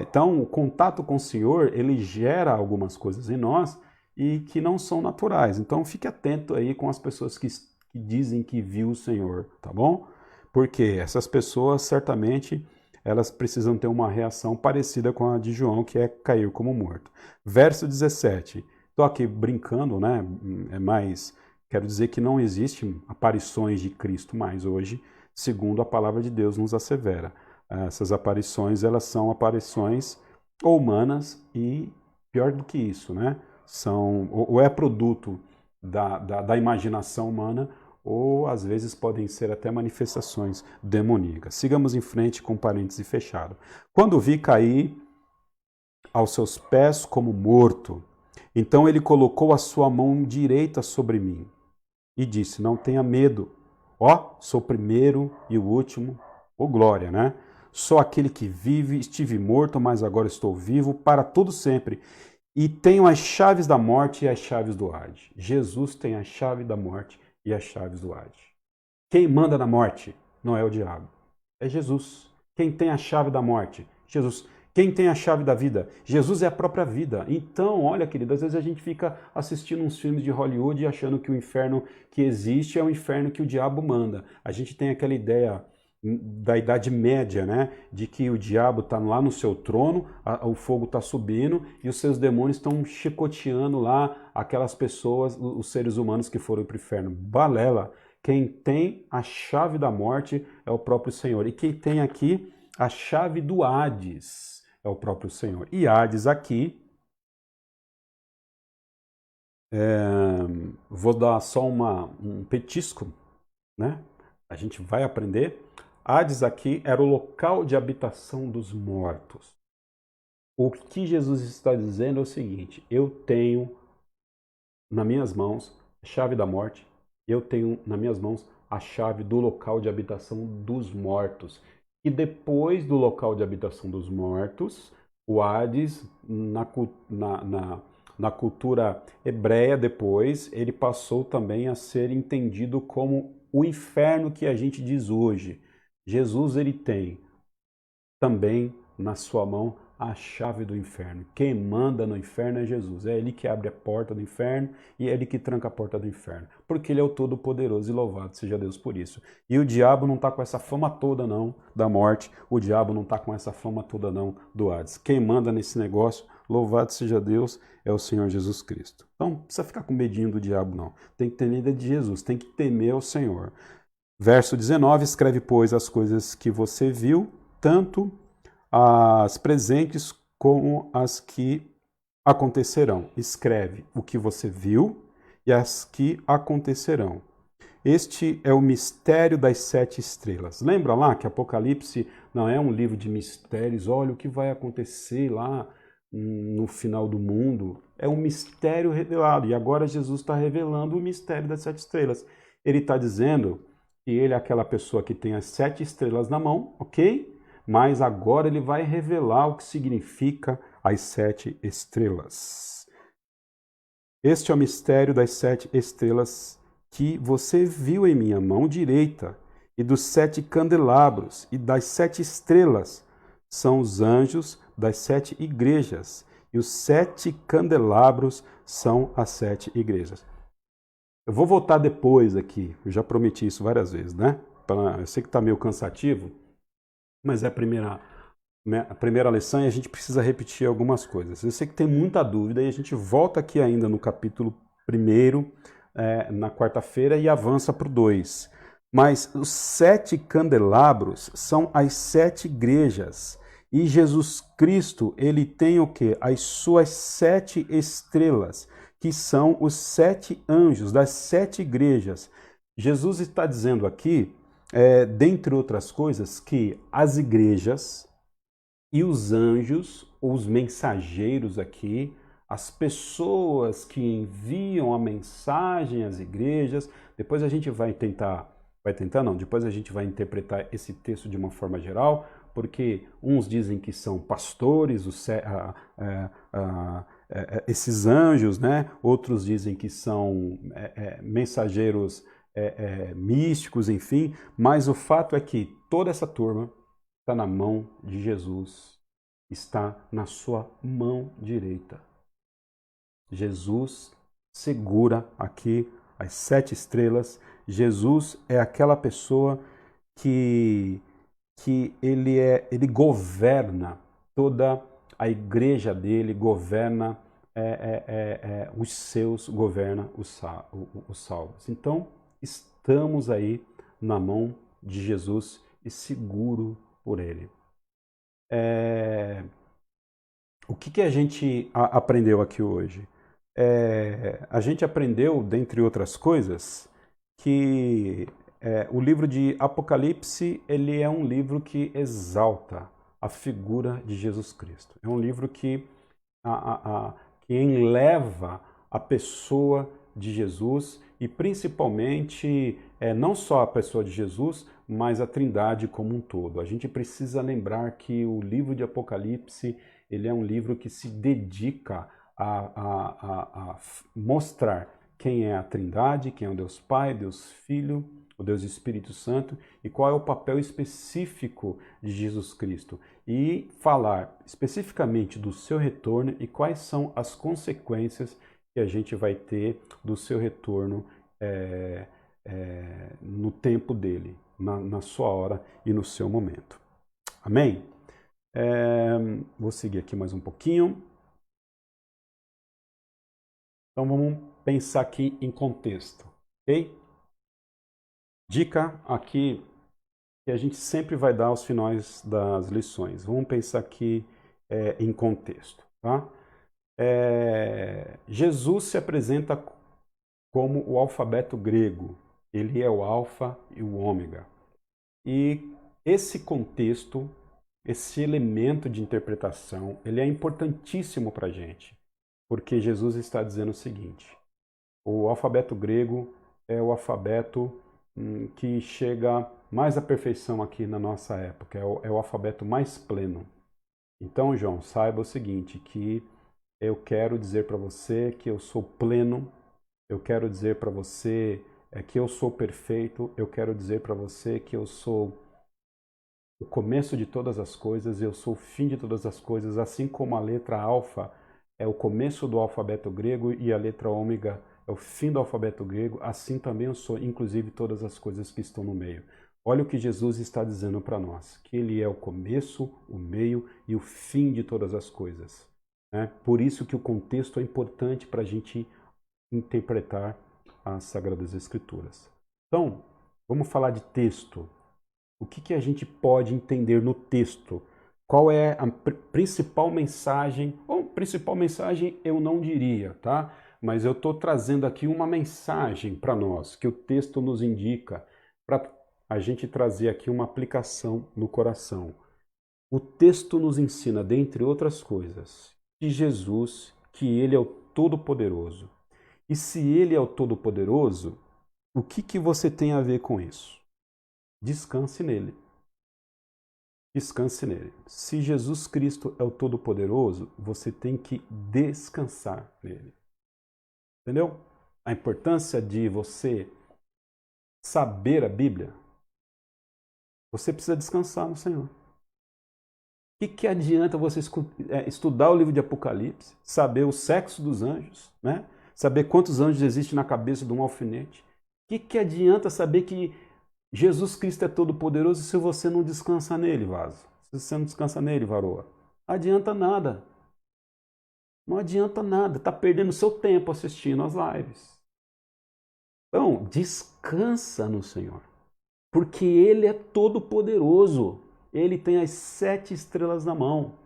Então, o contato com o Senhor, ele gera algumas coisas em nós e que não são naturais. Então, fique atento aí com as pessoas que dizem que viu o Senhor, tá bom? Porque essas pessoas, certamente, elas precisam ter uma reação parecida com a de João, que é cair como morto. Verso 17. Estou aqui brincando, né? Quero dizer que não existem aparições de Cristo mais hoje, segundo a palavra de Deus nos assevera. Essas aparições, elas são aparições humanas e, pior do que isso, né? Ou é produto da imaginação humana, ou às vezes podem ser até manifestações demoníacas. Sigamos em frente com parêntese fechado. Quando vi cair aos seus pés como morto, então ele colocou a sua mão direita sobre mim e disse, não tenha medo, sou o primeiro e o último, glória, né? Sou aquele que vive, estive morto, mas agora estou vivo para todo sempre. E tenho as chaves da morte e as chaves do Hades. Jesus tem a chave da morte e as chaves do Hades. Quem manda na morte não é o diabo, é Jesus. Quem tem a chave da morte? Jesus. Quem tem a chave da vida? Jesus é a própria vida. Então, olha, querido, às vezes a gente fica assistindo uns filmes de Hollywood e achando que o inferno que existe é o inferno que o diabo manda. A gente tem aquela ideia da Idade Média, né? De que o diabo está lá no seu trono, o fogo está subindo e os seus demônios estão chicoteando lá aquelas pessoas, os seres humanos que foram para o inferno. Balela! Quem tem a chave da morte é o próprio Senhor. E quem tem aqui a chave do Hades é o próprio Senhor. E Hades aqui, vou dar só um petisco, né? A gente vai aprender. Hades aqui era o local de habitação dos mortos. O que Jesus está dizendo é o seguinte, eu tenho nas minhas mãos a chave da morte, eu tenho nas minhas mãos a chave do local de habitação dos mortos. E depois do local de habitação dos mortos, o Hades, na cultura hebreia depois, ele passou também a ser entendido como o inferno que a gente diz hoje. Jesus, ele tem também na sua mão a chave do inferno. Quem manda no inferno é Jesus. É ele que abre a porta do inferno e é ele que tranca a porta do inferno. Porque ele é o Todo-Poderoso e louvado seja Deus por isso. E o diabo não está com essa fama toda não da morte. O diabo não está com essa fama toda não do Hades. Quem manda nesse negócio, louvado seja Deus, é o Senhor Jesus Cristo. Então não precisa ficar com medinho do diabo não. Tem que ter medo de Jesus, tem que temer o Senhor. Verso 19, escreve, pois, as coisas que você viu, tanto as presentes como as que acontecerão. Escreve o que você viu e as que acontecerão. Este é o mistério das 7 estrelas. Lembra lá que Apocalipse não é um livro de mistérios? Olha o que vai acontecer lá no final do mundo. É um mistério revelado. E agora Jesus está revelando o mistério das 7 estrelas. Ele está dizendo que ele é aquela pessoa que tem as 7 estrelas na mão, ok? Mas agora ele vai revelar o que significa as 7 estrelas. Este é o mistério das 7 estrelas que você viu em minha mão direita, e dos 7 candelabros, e das 7 estrelas, são os anjos das 7 igrejas, e os 7 candelabros são as 7 igrejas. Eu vou voltar depois aqui, eu já prometi isso várias vezes, né? Eu sei que está meio cansativo, mas é a primeira lição e a gente precisa repetir algumas coisas. Eu sei que tem muita dúvida e a gente volta aqui ainda no capítulo 1, na quarta-feira, e avança para o 2. Mas os 7 candelabros são as 7 igrejas. E Jesus Cristo, ele tem o quê? As suas 7 estrelas, que são os 7 anjos das 7 igrejas. Jesus está dizendo aqui, dentre outras coisas, que as igrejas e os anjos, ou os mensageiros aqui, as pessoas que enviam a mensagem às igrejas, depois a gente depois a gente vai interpretar esse texto de uma forma geral, porque uns dizem que são pastores, esses anjos, né? Outros dizem que são mensageiros místicos, enfim, mas o fato é que toda essa turma está na mão de Jesus, está na sua mão direita. Jesus segura aqui as 7 estrelas. Jesus é aquela pessoa que que ele governa toda a igreja dele, governa os seus, governa os salvos. Então, estamos aí na mão de Jesus e seguro por ele. O que a gente aprendeu aqui hoje? A gente aprendeu, dentre outras coisas, que o livro de Apocalipse ele é um livro que exalta a figura de Jesus Cristo. É um livro que enleva a pessoa de Jesus e principalmente não só a pessoa de Jesus, mas a Trindade como um todo. A gente precisa lembrar que o livro de Apocalipse ele é um livro que se dedica a mostrar quem é a Trindade, quem é o Deus Pai, Deus Filho, o Deus Espírito Santo e qual é o papel específico de Jesus Cristo e falar especificamente do seu retorno e quais são as consequências que a gente vai ter do seu retorno no tempo dele, na sua hora e no seu momento. Amém? Vou seguir aqui mais um pouquinho. Então vamos pensar aqui em contexto, ok? Dica aqui que a gente sempre vai dar aos finais das lições. Vamos pensar aqui em contexto, tá? Jesus se apresenta como o alfabeto grego. Ele é o alfa e o ômega. E esse contexto, esse elemento de interpretação, ele é importantíssimo para a gente, porque Jesus está dizendo o seguinte: o alfabeto grego é o alfabeto que chega mais à perfeição aqui na nossa época, é o alfabeto mais pleno. Então, João, saiba o seguinte, que eu quero dizer para você que eu sou pleno, eu quero dizer para você que eu sou perfeito, eu quero dizer para você que eu sou o começo de todas as coisas, eu sou o fim de todas as coisas, assim como a letra alfa é o começo do alfabeto grego e a letra ômega é o fim do alfabeto grego, assim também eu sou, inclusive, todas as coisas que estão no meio. Olha o que Jesus está dizendo para nós, que Ele é o começo, o meio e o fim de todas as coisas. Por isso que o contexto é importante para a gente interpretar as Sagradas Escrituras. Então, vamos falar de texto. O que a gente pode entender no texto? Qual é a principal mensagem? Ou principal mensagem eu não diria, tá? Mas eu estou trazendo aqui uma mensagem para nós, que o texto nos indica, para a gente trazer aqui uma aplicação no coração. O texto nos ensina, dentre outras coisas, de Jesus, que Ele é o Todo-Poderoso. E se Ele é o Todo-Poderoso, o que você tem a ver com isso? Descanse nele. Descanse nele. Se Jesus Cristo é o Todo-Poderoso, você tem que descansar nele. Entendeu? A importância de você saber a Bíblia. Você precisa descansar no Senhor. O que adianta você estudar o livro de Apocalipse, saber o sexo dos anjos, né? Saber quantos anjos existem na cabeça de um alfinete? O que adianta saber que Jesus Cristo é todo poderoso se você não descansa nele, vaso? Se você não descansa nele, varoa? Não adianta nada. Não adianta nada. Está perdendo seu tempo assistindo as lives. Então, descansa no Senhor. Porque Ele é todo poderoso. Ele tem as 7 estrelas na mão.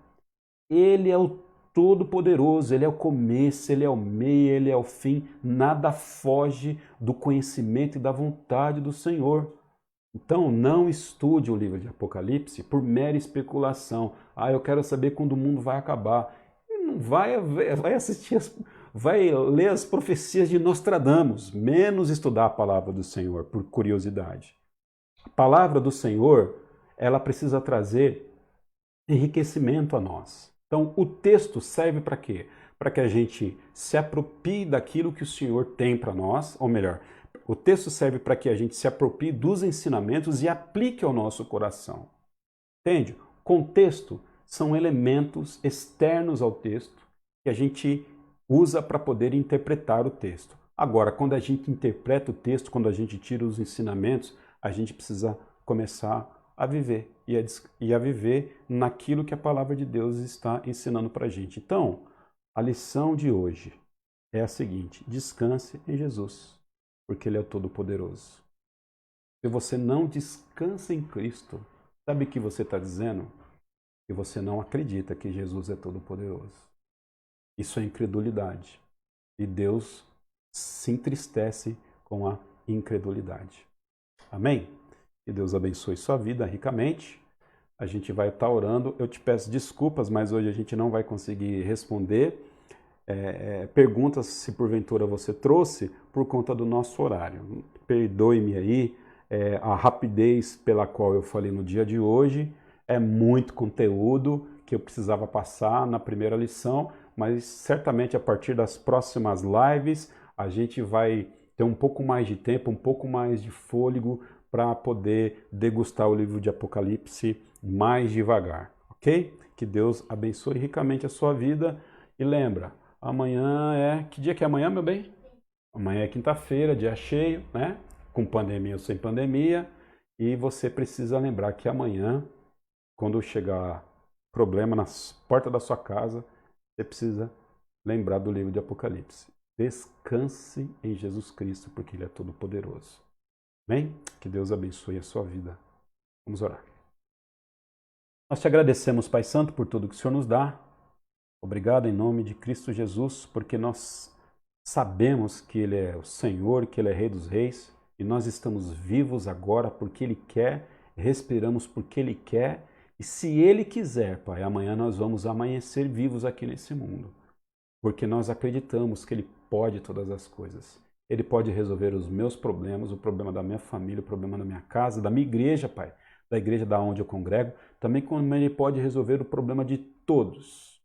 Ele é o Todo-Poderoso, Ele é o começo, Ele é o meio, Ele é o fim. Nada foge do conhecimento e da vontade do Senhor. Então, não estude o livro de Apocalipse por mera especulação. Eu quero saber quando o mundo vai acabar. E não vai assistir, vai ler as profecias de Nostradamus, menos estudar a palavra do Senhor por curiosidade. A palavra do Senhor, ela precisa trazer enriquecimento a nós. Então, o texto serve para quê? Para que a gente se aproprie daquilo que o Senhor tem para nós, ou melhor, o texto serve para que a gente se aproprie dos ensinamentos e aplique ao nosso coração. Entende? Contexto são elementos externos ao texto que a gente usa para poder interpretar o texto. Agora, quando a gente interpreta o texto, quando a gente tira os ensinamentos, a gente precisa começar a viver e a viver naquilo que a palavra de Deus está ensinando para a gente. Então, a lição de hoje é a seguinte: descanse em Jesus, porque Ele é o Todo-Poderoso. Se você não descansa em Cristo, sabe o que você está dizendo? Que você não acredita que Jesus é Todo-Poderoso. Isso é incredulidade. E Deus se entristece com a incredulidade. Amém? Que Deus abençoe sua vida ricamente. A gente vai estar orando. Eu te peço desculpas, mas hoje a gente não vai conseguir responder perguntas se porventura você trouxe por conta do nosso horário. Perdoe-me aí a rapidez pela qual eu falei no dia de hoje. É muito conteúdo que eu precisava passar na primeira lição, mas certamente a partir das próximas lives a gente vai ter um pouco mais de tempo, um pouco mais de fôlego para poder degustar o livro de Apocalipse mais devagar, ok? Que Deus abençoe ricamente a sua vida e lembra, amanhã é... Que dia que é amanhã, meu bem? Amanhã é quinta-feira, dia cheio, né? Com pandemia ou sem pandemia. E você precisa lembrar que amanhã, quando chegar problema na porta da sua casa, você precisa lembrar do livro de Apocalipse. Descanse em Jesus Cristo, porque Ele é todo-poderoso. Amém? Que Deus abençoe a sua vida. Vamos orar. Nós te agradecemos, Pai Santo, por tudo que o Senhor nos dá. Obrigado em nome de Cristo Jesus, porque nós sabemos que Ele é o Senhor, que Ele é Rei dos Reis, e nós estamos vivos agora porque Ele quer, respiramos porque Ele quer, e se Ele quiser, Pai, amanhã nós vamos amanhecer vivos aqui nesse mundo, porque nós acreditamos que Ele pode todas as coisas. Ele pode resolver os meus problemas, o problema da minha família, o problema da minha casa, da minha igreja, Pai, da igreja da onde eu congrego, também como Ele pode resolver o problema de todos.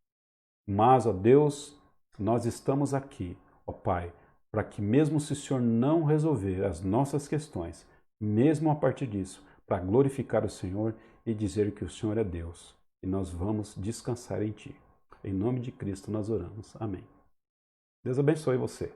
Mas, ó Deus, nós estamos aqui, ó Pai, para que mesmo se o Senhor não resolver as nossas questões, mesmo a partir disso, para glorificar o Senhor e dizer que o Senhor é Deus, e nós vamos descansar em Ti. Em nome de Cristo nós oramos. Amém. Deus abençoe você.